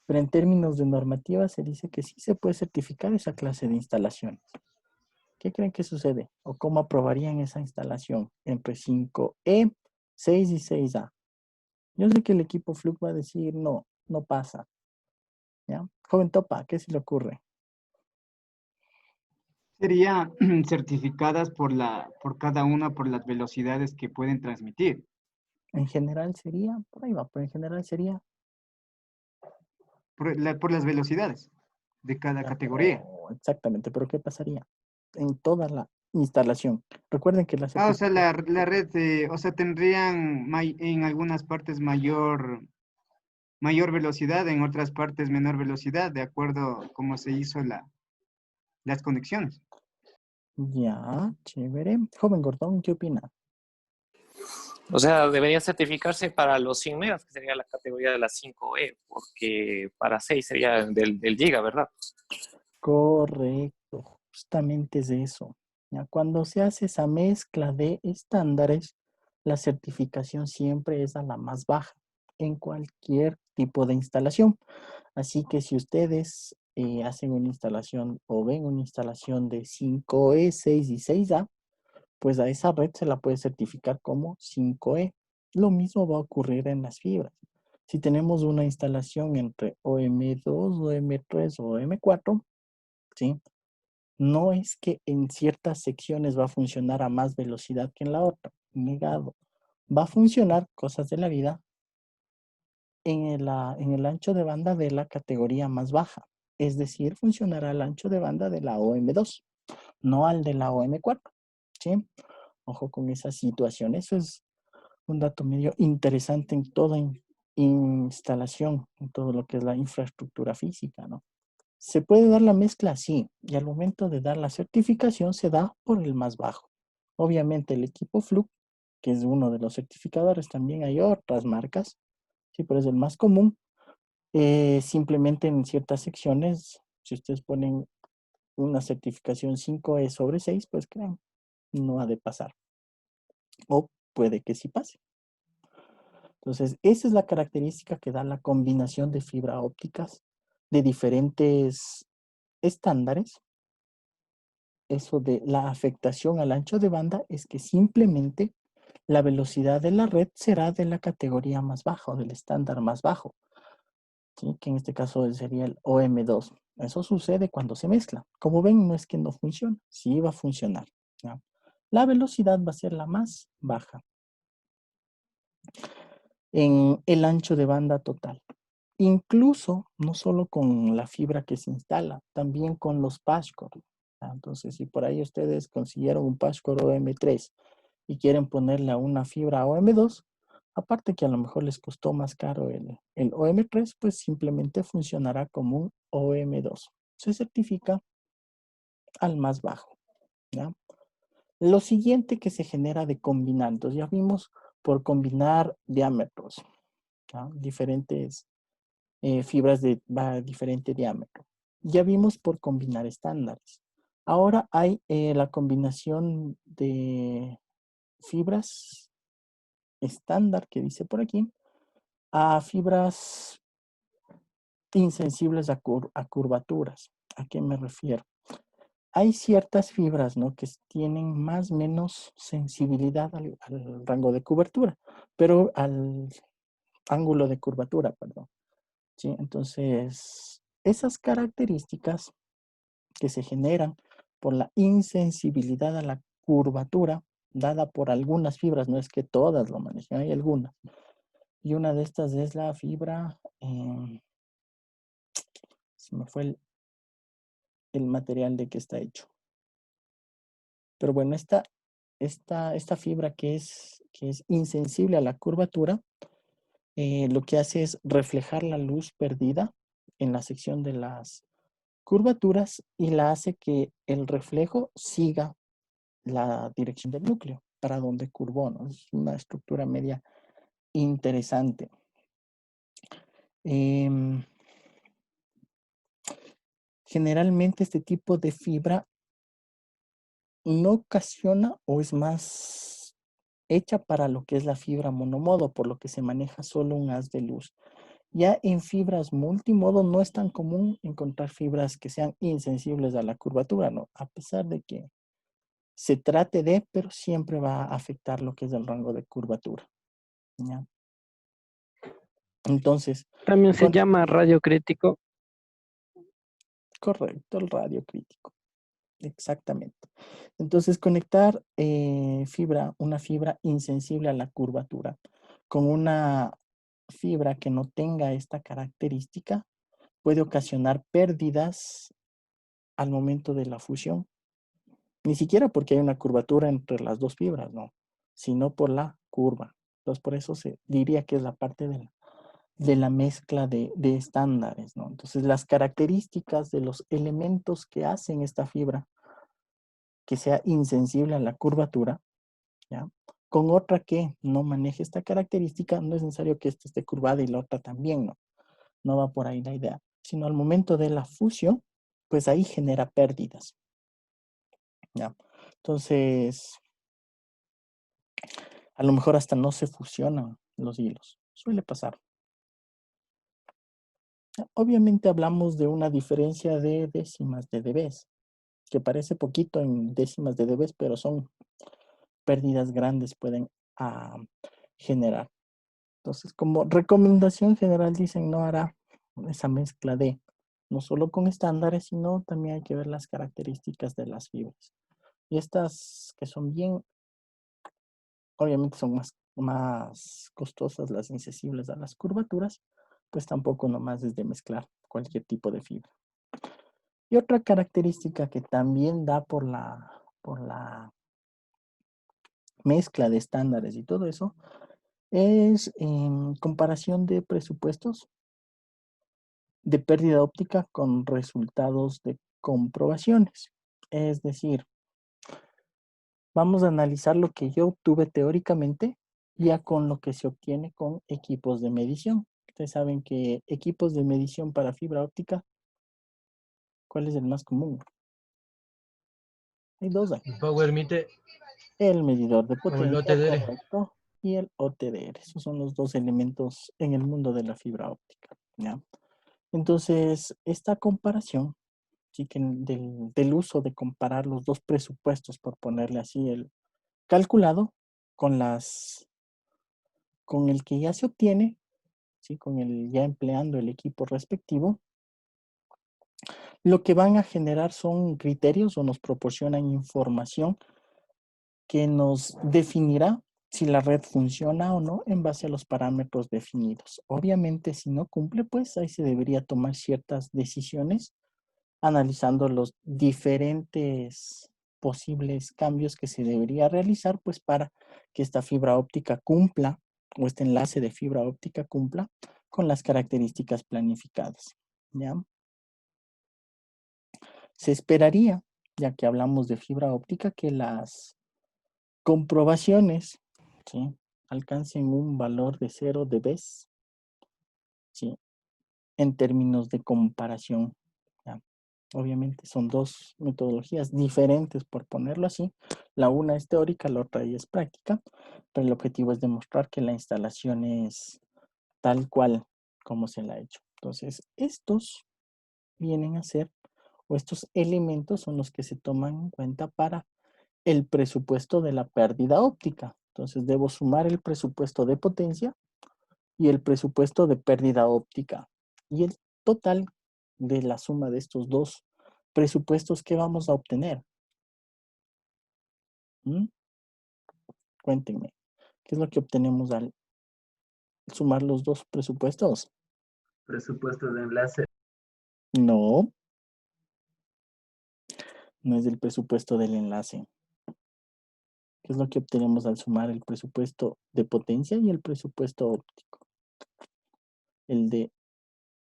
pero en términos de normativa se dice que sí se puede certificar esa clase de instalación. ¿Qué creen que sucede? ¿O cómo aprobarían esa instalación entre 5E, 6 y 6A? Yo sé que el equipo FLUC va a decir no, no pasa. ¿Ya? Joven Topa, ¿qué se le ocurre? Sería certificadas por cada una por las velocidades que pueden transmitir. En general sería, por ahí va, pero en general sería Por las velocidades de cada categoría. exactamente, pero ¿qué pasaría? En toda la instalación. Recuerden que la O sea, certificación... la red, o sea, tendrían en algunas partes mayor velocidad, en otras partes menor velocidad, de acuerdo a cómo se hizo las conexiones. Ya, chévere. Joven Gordón, ¿qué opina? O sea, debería certificarse para los 100 megas, que sería la categoría de la 5E, porque para 6 sería del giga, ¿verdad? Correcto, justamente es eso. Ya, cuando se hace esa mezcla de estándares, la certificación siempre es a la más baja en cualquier tipo de instalación. Así que si ustedes hacen una instalación o ven una instalación de 5E, 6 y 6A, pues a esa red se la puede certificar como 5E. Lo mismo va a ocurrir en las fibras. Si tenemos una instalación entre OM2, OM3 o OM4, ¿sí? No es que en ciertas secciones va a funcionar a más velocidad que en la otra. Negado. Va a funcionar, cosas de la vida, en el ancho de banda de la categoría más baja. Es decir, funcionará al ancho de banda de la OM2, no al de la OM4. ¿Sí? Ojo con esa situación. Eso es un dato medio interesante en toda instalación, en todo lo que es la infraestructura física, ¿no? ¿Se puede dar la mezcla? Sí, y al momento de dar la certificación se da por el más bajo. Obviamente el equipo Fluke, que es uno de los certificadores, también hay otras marcas, sí, pero es el más común. Simplemente en ciertas secciones, si ustedes ponen una certificación 5E sobre 6, pues crean, no ha de pasar. O puede que sí pase. Entonces, esa es la característica que da la combinación de fibra ópticas de diferentes estándares. Eso de la afectación al ancho de banda es que simplemente la velocidad de la red será de la categoría más baja o del estándar más bajo, ¿sí? Que en este caso sería el OM2. Eso sucede cuando se mezcla. Como ven, no es que no funcione, sí va a funcionar, ¿ya? La velocidad va a ser la más baja en el ancho de banda total. Incluso, no solo con la fibra que se instala, también con los patchcore. Entonces, si por ahí ustedes consiguieron un patchcore OM3 y quieren ponerle a una fibra OM2, aparte que a lo mejor les costó más caro el OM3, pues simplemente funcionará como un OM2. Se certifica al más bajo, ¿ya? Lo siguiente que se genera de combinar, entonces ya vimos por combinar diámetros, ¿ya? Diferentes fibras de diferente diámetro. Ya vimos por combinar estándares. Ahora hay la combinación de fibras estándar que dice por aquí a fibras insensibles a curvaturas. ¿A qué me refiero? Hay ciertas fibras, ¿no?, que tienen más o menos sensibilidad al rango de cobertura, pero al ángulo de curvatura, perdón. ¿Sí? Entonces, esas características que se generan por la insensibilidad a la curvatura dada por algunas fibras, no es que todas lo manejen, hay algunas. Y una de estas es la fibra, se me fue el material de que está hecho. Pero bueno, esta fibra que es insensible a la curvatura, lo que hace es reflejar la luz perdida en la sección de las curvaturas y la hace que el reflejo siga la dirección del núcleo para donde curvó, ¿no? Es una estructura media interesante. Em, generalmente este tipo de fibra no ocasiona o es más hecha para lo que es la fibra monomodo, por lo que se maneja solo un haz de luz. Ya en fibras multimodo no es tan común encontrar fibras que sean insensibles a la curvatura, ¿no? A pesar de que se trate de, pero siempre va a afectar lo que es el rango de curvatura. ¿Ya? Entonces, También se llama radio crítico. correcto, el radio crítico. Exactamente. Entonces, conectar una fibra insensible a la curvatura con una fibra que no tenga esta característica puede ocasionar pérdidas al momento de la fusión. Ni siquiera porque hay una curvatura entre las dos fibras, no, sino por la curva. Entonces, por eso se diría que es la parte de la mezcla de estándares, ¿no? Entonces, las características de los elementos que hacen esta fibra que sea insensible a la curvatura, ¿ya? Con otra que no maneje esta característica, no es necesario que esta esté curvada y la otra también, ¿no? No va por ahí la idea, sino al momento de la fusión, pues ahí genera pérdidas, ¿ya? Entonces, a lo mejor hasta no se fusionan los hilos. Suele pasar. Obviamente hablamos de una diferencia de décimas de dBs, que parece poquito en décimas de dBs, pero son pérdidas grandes pueden generar. Entonces, como recomendación general dicen no hará esa mezcla de no solo con estándares, sino también hay que ver las características de las fibras. Y estas que son bien, obviamente son más costosas, las insensibles a las curvaturas, pues tampoco nomás es de mezclar cualquier tipo de fibra. Y otra característica que también da por la mezcla de estándares y todo eso es en comparación de presupuestos de pérdida óptica con resultados de comprobaciones. Es decir, vamos a analizar lo que yo obtuve teóricamente ya con lo que se obtiene con equipos de medición. Ustedes saben que equipos de medición para fibra óptica, ¿cuál es el más común? Hay dos aquí. El Power Meter. El medidor de O el potencia, OTDR. correcto, y el OTDR. Esos son los dos elementos en el mundo de la fibra óptica, ¿ya? Entonces, esta comparación, sí que del uso de comparar los dos presupuestos, por ponerle así, el calculado con con el que ya se obtiene, ¿sí? Con el ya empleando el equipo respectivo, lo que van a generar son criterios o nos proporcionan información que nos definirá si la red funciona o no en base a los parámetros definidos. Obviamente, si no cumple, pues ahí se debería tomar ciertas decisiones analizando los diferentes posibles cambios que se debería realizar, pues para que esta fibra óptica cumpla o este enlace de fibra óptica cumpla con las características planificadas, ¿ya? Se esperaría, ya que hablamos de fibra óptica, que las comprobaciones, ¿sí?, alcancen un valor de 0 dB, ¿sí?, en términos de comparación, ¿ya? Obviamente son dos metodologías diferentes, por ponerlo así. La una es teórica, la otra es práctica, pero el objetivo es demostrar que la instalación es tal cual como se la ha hecho. Entonces, estos vienen a ser, o estos elementos son los que se toman en cuenta para el presupuesto de la pérdida óptica. Entonces, debo sumar el presupuesto de potencia y el presupuesto de pérdida óptica. Y el total de la suma de estos dos presupuestos que vamos a obtener. Cuéntenme, ¿qué es lo que obtenemos al sumar los dos presupuestos? Presupuesto de enlace. No, no es el presupuesto del enlace. ¿Qué es lo que obtenemos al sumar el presupuesto de potencia y el presupuesto óptico? ¿El de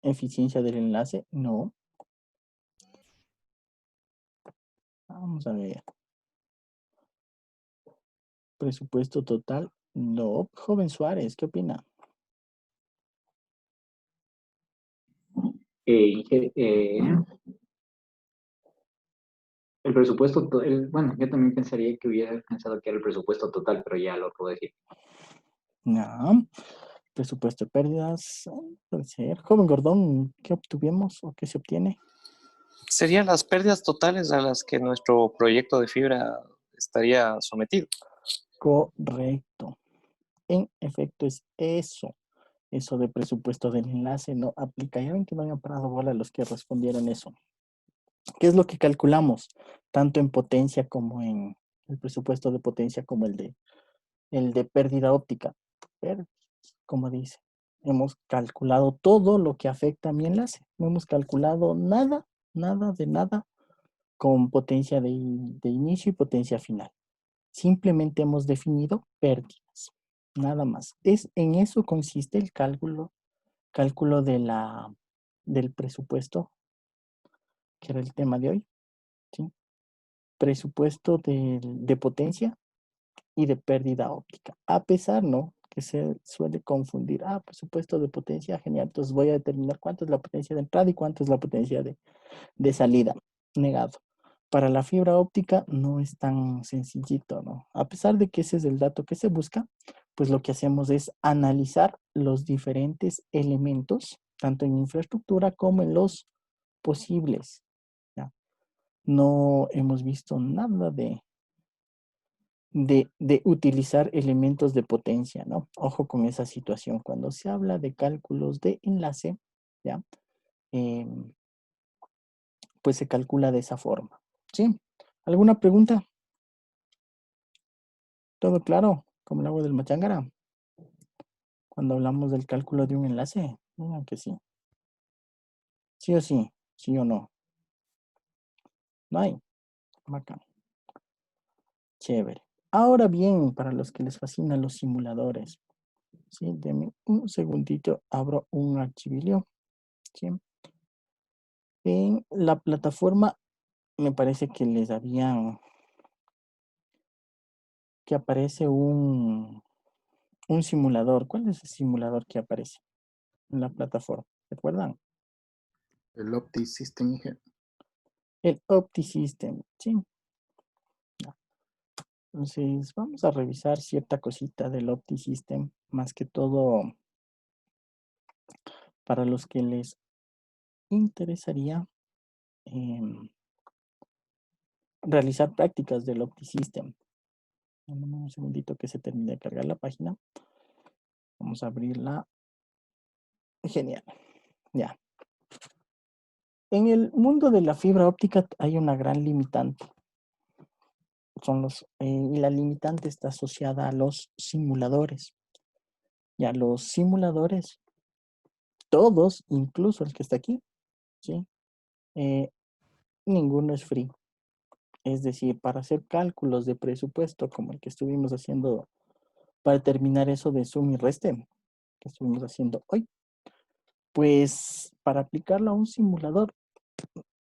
eficiencia del enlace? No. Vamos a ver. Presupuesto total. No. Joven Suárez, ¿qué opina? el presupuesto, bueno, yo también pensaría que hubiera pensado que era el presupuesto total, pero ya lo puedo decir. No. Presupuesto de pérdidas. Puede ser. Joven Gordón, ¿qué obtuvimos o qué se obtiene? Serían las pérdidas totales a las que nuestro proyecto de fibra estaría sometido. Correcto. En efecto es eso. Eso de presupuesto del enlace no aplica. Ya ven que no habían parado bola los que respondieron eso. ¿Qué es lo que calculamos? Tanto en potencia como en el presupuesto de potencia como el de pérdida óptica. Pero, como dice, hemos calculado todo lo que afecta a mi enlace. No hemos calculado nada de nada con potencia de inicio y potencia final. Simplemente hemos definido pérdidas. Nada más. En eso consiste el cálculo del presupuesto, que era el tema de hoy. ¿Sí? Presupuesto de potencia y de pérdida óptica. A pesar, ¿no?, que se suele confundir. Presupuesto de potencia, genial. Entonces voy a determinar cuánto es la potencia de entrada y cuánto es la potencia de salida. Negado. Para la fibra óptica no es tan sencillito, ¿no? A pesar de que ese es el dato que se busca, pues lo que hacemos es analizar los diferentes elementos, tanto en infraestructura como en los posibles. ¿Ya? No hemos visto nada de utilizar elementos de potencia, ¿no? Ojo con esa situación. Cuando se habla de cálculos de enlace, ¿ya? Pues se calcula de esa forma. ¿Sí? ¿Alguna pregunta? ¿Todo claro? Como el agua del Machangara. Cuando hablamos del cálculo de un enlace, digan que sí. ¿Sí o sí? ¿Sí o no? No hay. Bacán. Chévere. Ahora bien, para los que les fascinan los simuladores, ¿sí? Denme un segundito, abro un archivillo. ¿Sí? En la plataforma me parece que les habían, que aparece un simulador. ¿Cuál es el simulador que aparece en la plataforma? ¿Recuerdan? El OptiSystem. El OptiSystem, ¿sí? Entonces, vamos a revisar cierta cosita del OptiSystem, más que todo para los que les interesaría realizar prácticas del OptiSystem. Un segundito que se termine de cargar la página. Vamos a abrirla. Genial. Ya. En el mundo de la fibra óptica hay una gran limitante. Y la limitante está asociada a los simuladores. Ya los simuladores, todos, incluso el que está aquí, ¿sí? Ninguno es free. Es decir, para hacer cálculos de presupuesto como el que estuvimos haciendo para determinar eso de suma y reste, que estuvimos haciendo hoy, pues para aplicarlo a un simulador,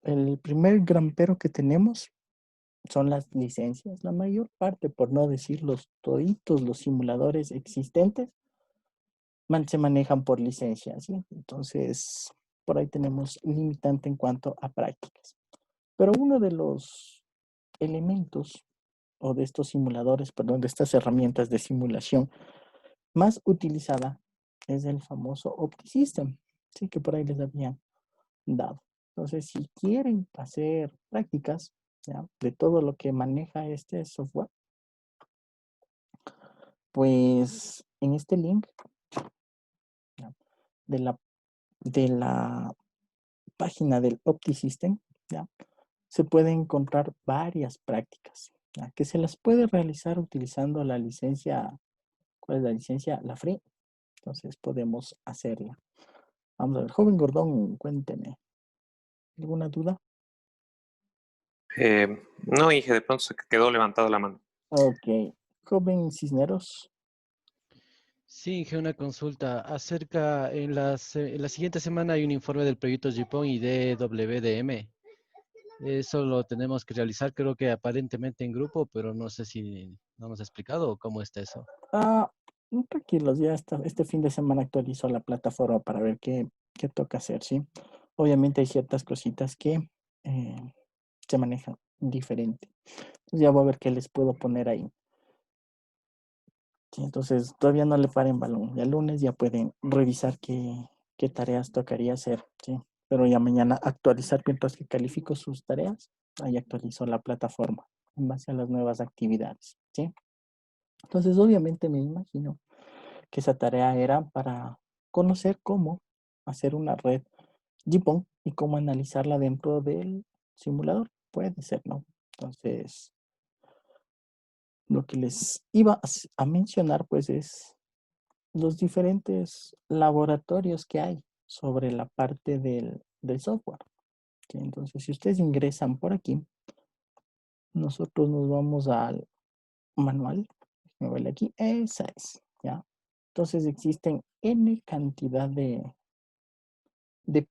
el primer gran pero que tenemos son las licencias. La mayor parte, por no decir toditos los simuladores existentes, se manejan por licencias, ¿sí? Entonces, por ahí tenemos limitante en cuanto a prácticas. Pero uno de los elementos o de estos simuladores, perdón, de estas herramientas de simulación más utilizada es el famoso OptiSystem, sí, que por ahí les habían dado. Entonces, si quieren hacer prácticas, ¿ya?, de todo lo que maneja este software, pues en este link, ¿ya?, de la página del OptiSystem, ¿ya?, se pueden encontrar varias prácticas, ¿ya?, que se las puede realizar utilizando la licencia. ¿Cuál es la licencia? La free. Entonces podemos hacerla. Vamos a ver, joven Gordón, cuénteme. ¿Alguna duda? No, Inge, de pronto se quedó levantada la mano. Ok. Joven Cisneros. Sí, Inge, una consulta. En la siguiente semana hay un informe del proyecto JIPON y de WDM. Eso lo tenemos que realizar, creo que aparentemente en grupo, pero no sé si no nos ha explicado cómo está eso. Tranquilos, ya este fin de semana actualizo la plataforma para ver qué toca hacer, ¿sí? obviamente hay ciertas cositas que se manejan diferente. Entonces ya voy a ver qué les puedo poner ahí. Sí, entonces todavía no le paren balón. Ya el lunes ya pueden revisar qué tareas tocaría hacer, ¿sí? Pero ya mañana actualizar mientras que califico sus tareas. Ahí actualizo la plataforma en base a las nuevas actividades, ¿sí? Entonces obviamente me imagino que esa tarea era para conocer cómo hacer una red JPON y cómo analizarla dentro del simulador. Puede ser, ¿no? Entonces, lo que les iba a mencionar, pues, es los diferentes laboratorios que hay sobre la parte del software. ¿Sí? Entonces, si ustedes ingresan por aquí, nosotros nos vamos al manual. Me voy aquí. Esa es, ¿ya? Entonces, existen N cantidad de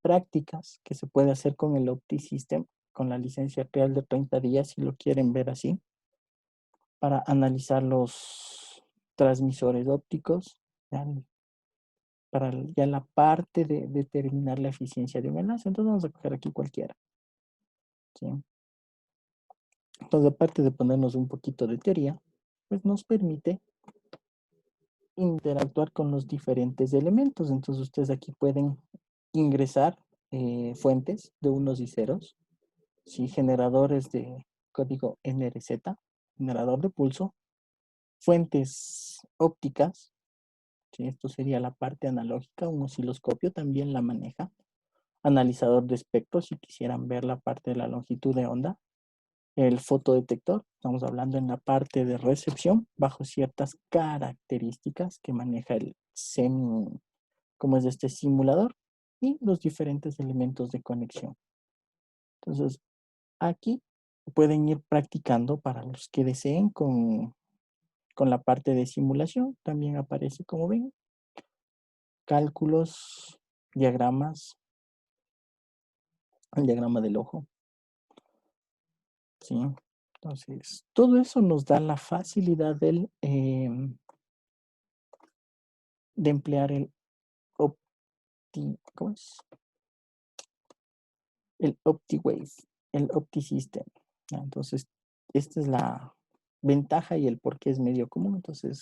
prácticas que se puede hacer con el OptiSystem, con la licencia real de 30 días, si lo quieren ver así, para analizar los transmisores ópticos, ¿ya? Para ya la parte de determinar la eficiencia de un enlace. Entonces vamos a coger aquí cualquiera, ¿sí? Entonces, aparte de ponernos un poquito de teoría, pues nos permite interactuar con los diferentes elementos. Entonces ustedes aquí pueden ingresar fuentes de unos y ceros, ¿sí? Generadores de código NRZ, generador de pulso, fuentes ópticas, ¿sí? Esto sería la parte analógica, un osciloscopio también la maneja, analizador de espectro, si quisieran ver la parte de la longitud de onda, el fotodetector, estamos hablando en la parte de recepción, bajo ciertas características que maneja el semi, como es este simulador, y los diferentes elementos de conexión. Entonces, aquí pueden ir practicando para los que deseen con la parte de simulación. También aparece, como ven, cálculos, diagramas, el diagrama del ojo. ¿Sí? Entonces, todo eso nos da la facilidad de emplear el ¿cómo es? El OptiWave, el OptiSystem. Entonces, esta es la ventaja y el por qué es medio común. Entonces,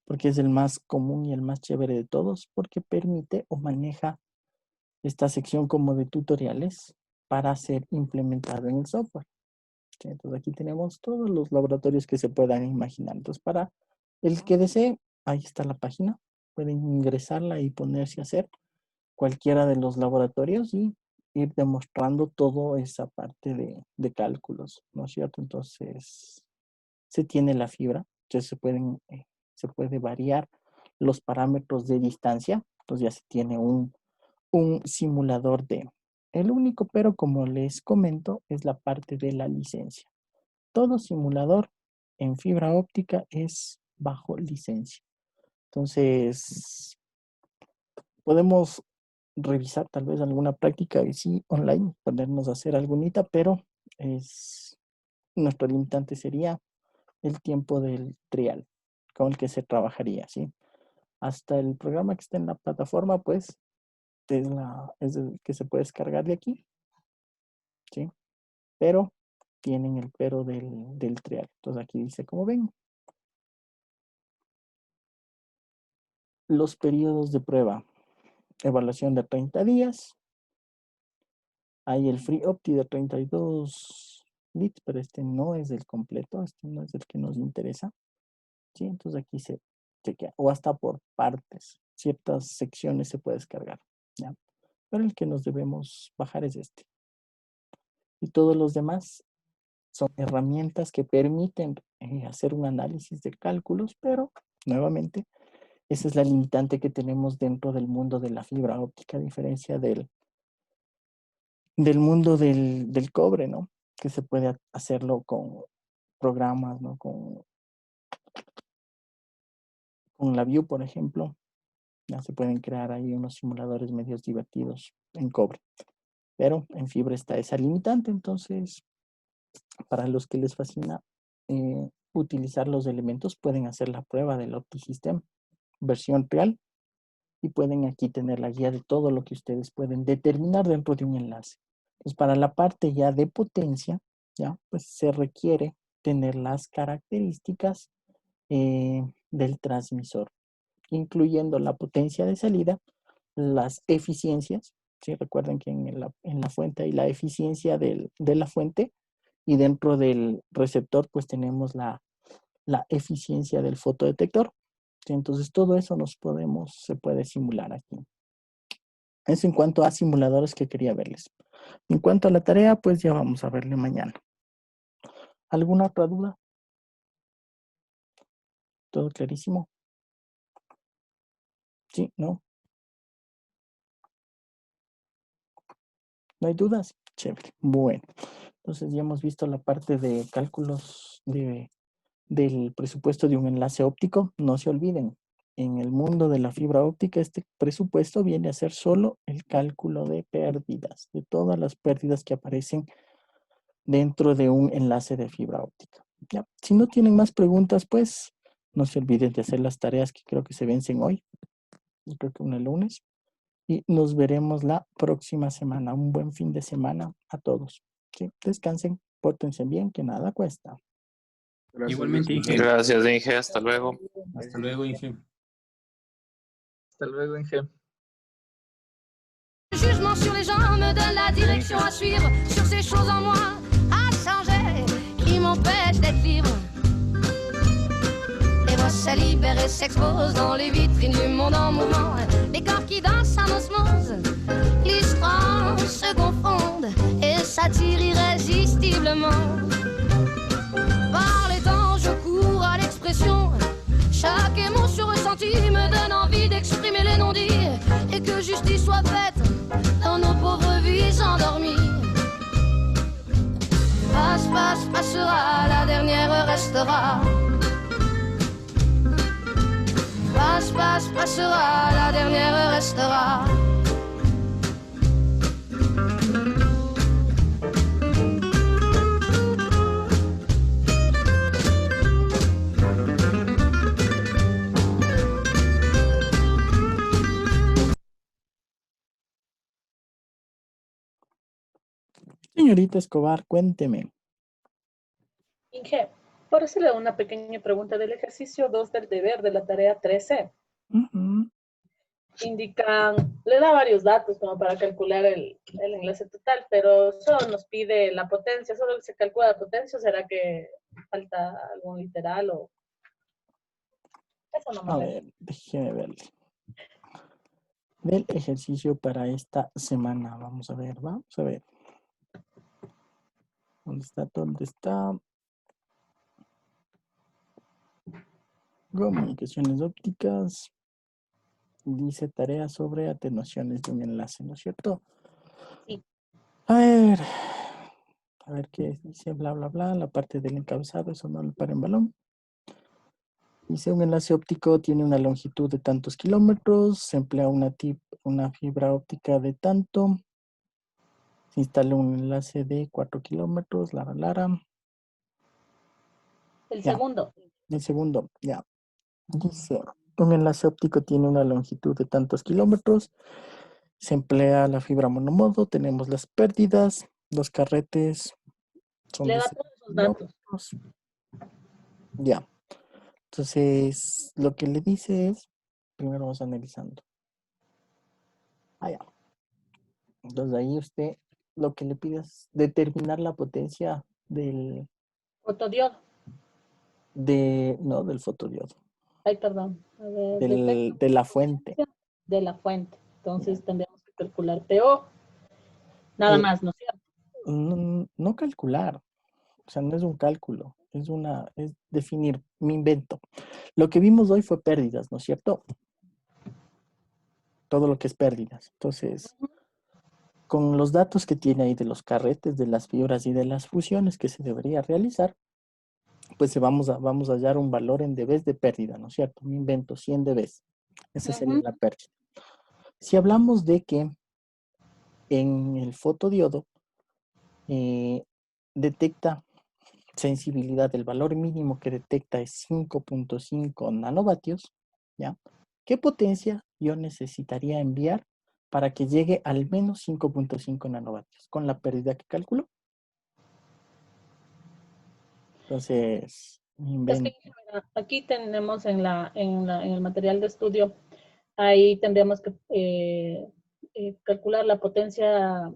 porque es el más común y el más chévere de todos, porque permite o maneja esta sección como de tutoriales para ser implementado en el software. ¿Sí? Entonces, aquí tenemos todos los laboratorios que se puedan imaginar. Entonces, para el que desee, ahí está la página. Pueden ingresarla y ponerse a hacer cualquiera de los laboratorios y ir demostrando toda esa parte de cálculos, ¿no es cierto? Entonces, se tiene la fibra, entonces se puede variar los parámetros de distancia, entonces ya se tiene un simulador de... El único pero, como les comento, es la parte de la licencia. Todo simulador en fibra óptica es bajo licencia. Entonces, podemos revisar tal vez alguna práctica y sí online, ponernos a hacer algunita, pero nuestro limitante sería el tiempo del trial con el que se trabajaría, ¿sí? Hasta el programa que está en la plataforma, pues, es el que se puede descargar de aquí, ¿sí? Pero tienen el pero del trial. Entonces aquí dice, como ven, los periodos de prueba. Evaluación de 30 días. Hay el Free Opti de 32 bits, pero este no es el completo, este no es el que nos interesa. ¿Sí? Entonces aquí se chequea, o hasta por partes. Ciertas secciones se puede descargar, ¿ya? Pero el que nos debemos bajar es este. Y todos los demás son herramientas que permiten hacer un análisis de cálculos, pero nuevamente, esa es la limitante que tenemos dentro del mundo de la fibra óptica, a diferencia del mundo del cobre, ¿no? Que se puede hacerlo con programas, ¿no? Con la View, por ejemplo, ya se pueden crear ahí unos simuladores medios divertidos en cobre. Pero en fibra está esa limitante, entonces, para los que les fascina utilizar los elementos, pueden hacer la prueba del OptiSystem versión real y pueden aquí tener la guía de todo lo que ustedes pueden determinar dentro de un enlace. Entonces, para la parte ya de potencia, ya, pues se requiere tener las características del transmisor, incluyendo la potencia de salida, las eficiencias, ¿sí? Recuerden que en la fuente hay la eficiencia de la fuente y dentro del receptor pues tenemos la eficiencia del fotodetector. ¿Sí? Entonces todo eso se puede simular aquí. Eso en cuanto a simuladores que quería verles. En cuanto a la tarea, pues ya vamos a verle mañana. ¿Alguna otra duda? ¿Todo clarísimo? ¿Sí? ¿No? ¿No hay dudas? Chévere. Bueno, entonces ya hemos visto la parte de cálculos del presupuesto de un enlace óptico. No se olviden, en el mundo de la fibra óptica, este presupuesto viene a ser solo el cálculo de pérdidas, de todas las pérdidas que aparecen dentro de un enlace de fibra óptica. ¿Ya? Si no tienen más preguntas, pues no se olviden de hacer las tareas que creo que se vencen hoy. Yo creo que el lunes. Y nos veremos la próxima semana. Un buen fin de semana a todos. ¿Sí? Descansen, pórtense bien, que nada cuesta. Gracias, Igualmente, Inge. Gracias, Inge. Hasta luego. Hasta luego, Inge. Hasta luego, Inge. Jugement sur les gens me donne la direction à suivre, sur ces choses en moi à changer, qui m'empêchent d'être libre. Les voix se libèrent et s'exposent dans les vitrines du monde en mouvement. Les corps qui dansent en osmose, l'histoire se confondent et s'attirent irrésistiblement. Par les temps, je cours à l'expression. Chaque émotion ressentie me donne envie d'exprimer les non-dits et que justice soit faite dans nos pauvres vies endormies. Passe, passe, passera, la dernière restera. Passe, passe, passera, la dernière restera. Señorita Escobar, cuénteme. Inge, por hacerle una pequeña pregunta del ejercicio 2 del deber de la tarea 13. Indican, le da varios datos como para calcular el enlace total, pero solo nos pide la potencia, solo se calcula la potencia, ¿o será que falta algún literal o...? Eso no me A ver, déjeme verle. Del ejercicio para esta semana. Vamos a ver, vamos a ver. ¿Dónde está? ¿Dónde está? Comunicaciones ópticas. Dice tarea sobre atenuaciones de un enlace, ¿no es cierto? Sí. A ver qué dice, bla, bla, bla. La parte del encabezado, eso no lo para en balón. Dice, un enlace óptico tiene una longitud de tantos kilómetros, se emplea una fibra óptica de tanto, se instala un enlace de 4 kilómetros, Lara. El Ya. segundo. El segundo, ya. Dice, un enlace óptico tiene una longitud de tantos kilómetros, se emplea la fibra monomodo, tenemos las pérdidas, los carretes son Le de da 6 todos esos datos. kilómetros. Ya. Entonces, lo que le dice es, primero vamos analizando. Ya. Entonces ahí usted lo que le pide es determinar la potencia del Fotodiodo. del fotodiodo. Ay, perdón. A ver, De la fuente. de la fuente. Entonces tendríamos que calcular PO. Nada más, ¿no es cierto? No calcular. O sea, no es un cálculo. Es definir. Me invento. Lo que vimos hoy fue pérdidas, ¿no es cierto? Todo lo que es pérdidas. Entonces, con los datos que tiene ahí de los carretes, de las fibras y de las fusiones que se debería realizar, pues vamos a hallar un valor en dBs de pérdida, ¿no es cierto? Me invento 100 dBs. Esa sería la pérdida. Si hablamos de que en el fotodiodo detecta sensibilidad, el valor mínimo que detecta es 5.5 nanovatios, ¿ya? ¿Qué potencia yo necesitaría enviar para que llegue al menos 5.5 nanovatios con la pérdida que calculo? Entonces, Es que invento. mira, aquí tenemos en el material de estudio, ahí tendríamos que calcular la potencia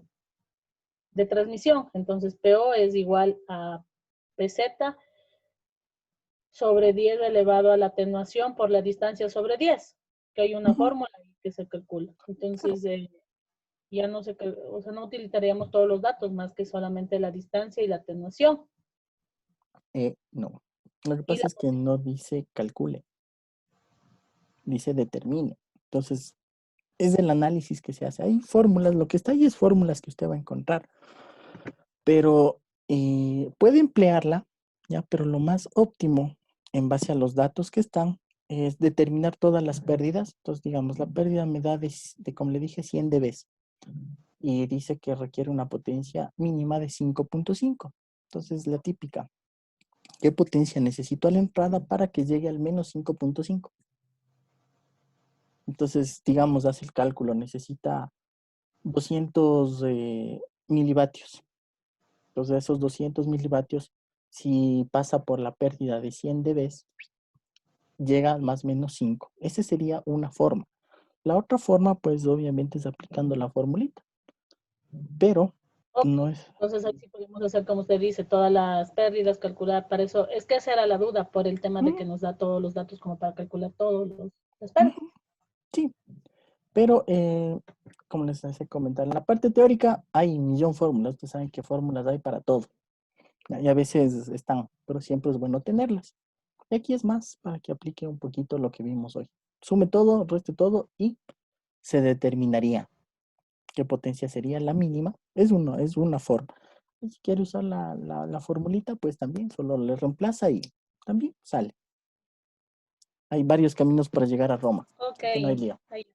de transmisión. Entonces, PO es igual a PZ sobre 10 elevado a la atenuación por la distancia sobre 10, que hay una fórmula ahí que se calcula. Entonces, ya no se, o sea, no utilizaríamos todos los datos más que solamente la distancia y la atenuación. No. Lo que pasa es que no dice calcule. Dice determine. Entonces, es el análisis que se hace. Hay fórmulas, lo que está ahí es fórmulas que usted va a encontrar. Pero puede emplearla, ¿ya? Pero lo más óptimo, en base a los datos que están, es determinar todas las pérdidas. Entonces, digamos, la pérdida me da de como le dije, 100 dB. Y dice que requiere una potencia mínima de 5.5. Entonces, la típica. ¿Qué potencia necesito a la entrada para que llegue al menos 5.5? Entonces, digamos, hace el cálculo, necesita 200 milivatios. Entonces, esos 200 milivatios, si pasa por la pérdida de 100 dB, llega más o menos 5. Esa sería una forma. La otra forma, pues, obviamente es aplicando la formulita. Pero no es... Entonces, ahí sí podemos hacer, como usted dice, todas las pérdidas, calcular para eso. Es que esa era la duda por el tema de que nos da todos los datos como para calcular todos las pérdidas. Sí, pero como les hace comentar, en la parte teórica hay 1.000.000 de fórmulas. Ustedes saben qué fórmulas hay para todo. Y a veces están, pero siempre es bueno tenerlas. Y aquí es más para que aplique un poquito lo que vimos hoy. Sume todo, reste todo y se determinaría qué potencia sería la mínima. Es una forma. Y si quiere usar la formulita, pues también solo le reemplaza y también sale. Hay varios caminos para llegar a Roma. Ok. Que no hay lío. Ahí.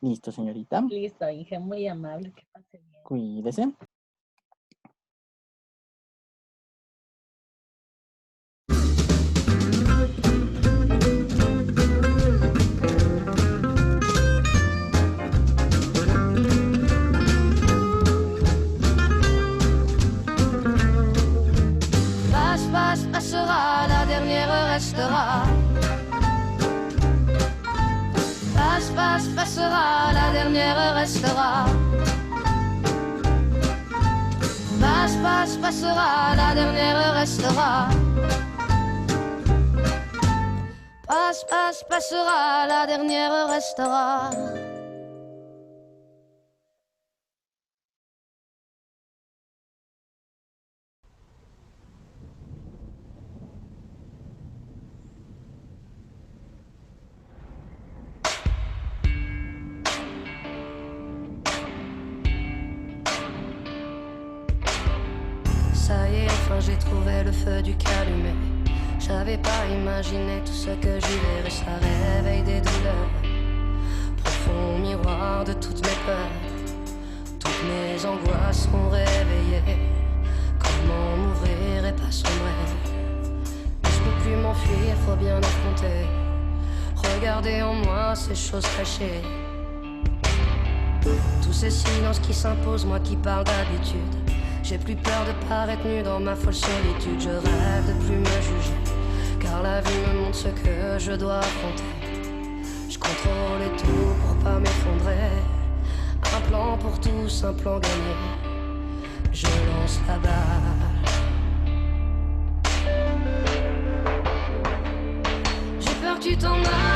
Listo, señorita. Listo, Inge, muy amable. Que pase bien. Cuídese. Passera, la dernière restera. Passera, la dernière restera. Passera, la dernière restera. Passera, la dernière restera. Ça y est, enfin j'ai trouvé le feu du calumet. J'avais pas imaginé tout ce que j'y verrais. Ça réveille des douleurs, profond miroir de toutes mes peurs. Toutes mes angoisses sont réveillées. Comment m'ouvrir et pas sombrer? Mais je peux plus m'enfuir, faut bien affronter. Regarder en moi ces choses cachées. Tous ces silences qui s'imposent, moi qui parle d'habitude. J'ai plus peur de paraître nu dans ma folle solitude. Je rêve de plus me juger, car la vie me montre ce que je dois affronter. Je contrôle tout pour pas m'effondrer. Un plan pour tous, un plan gagné. Je lance la balle. J'ai peur que tu t'en ailles.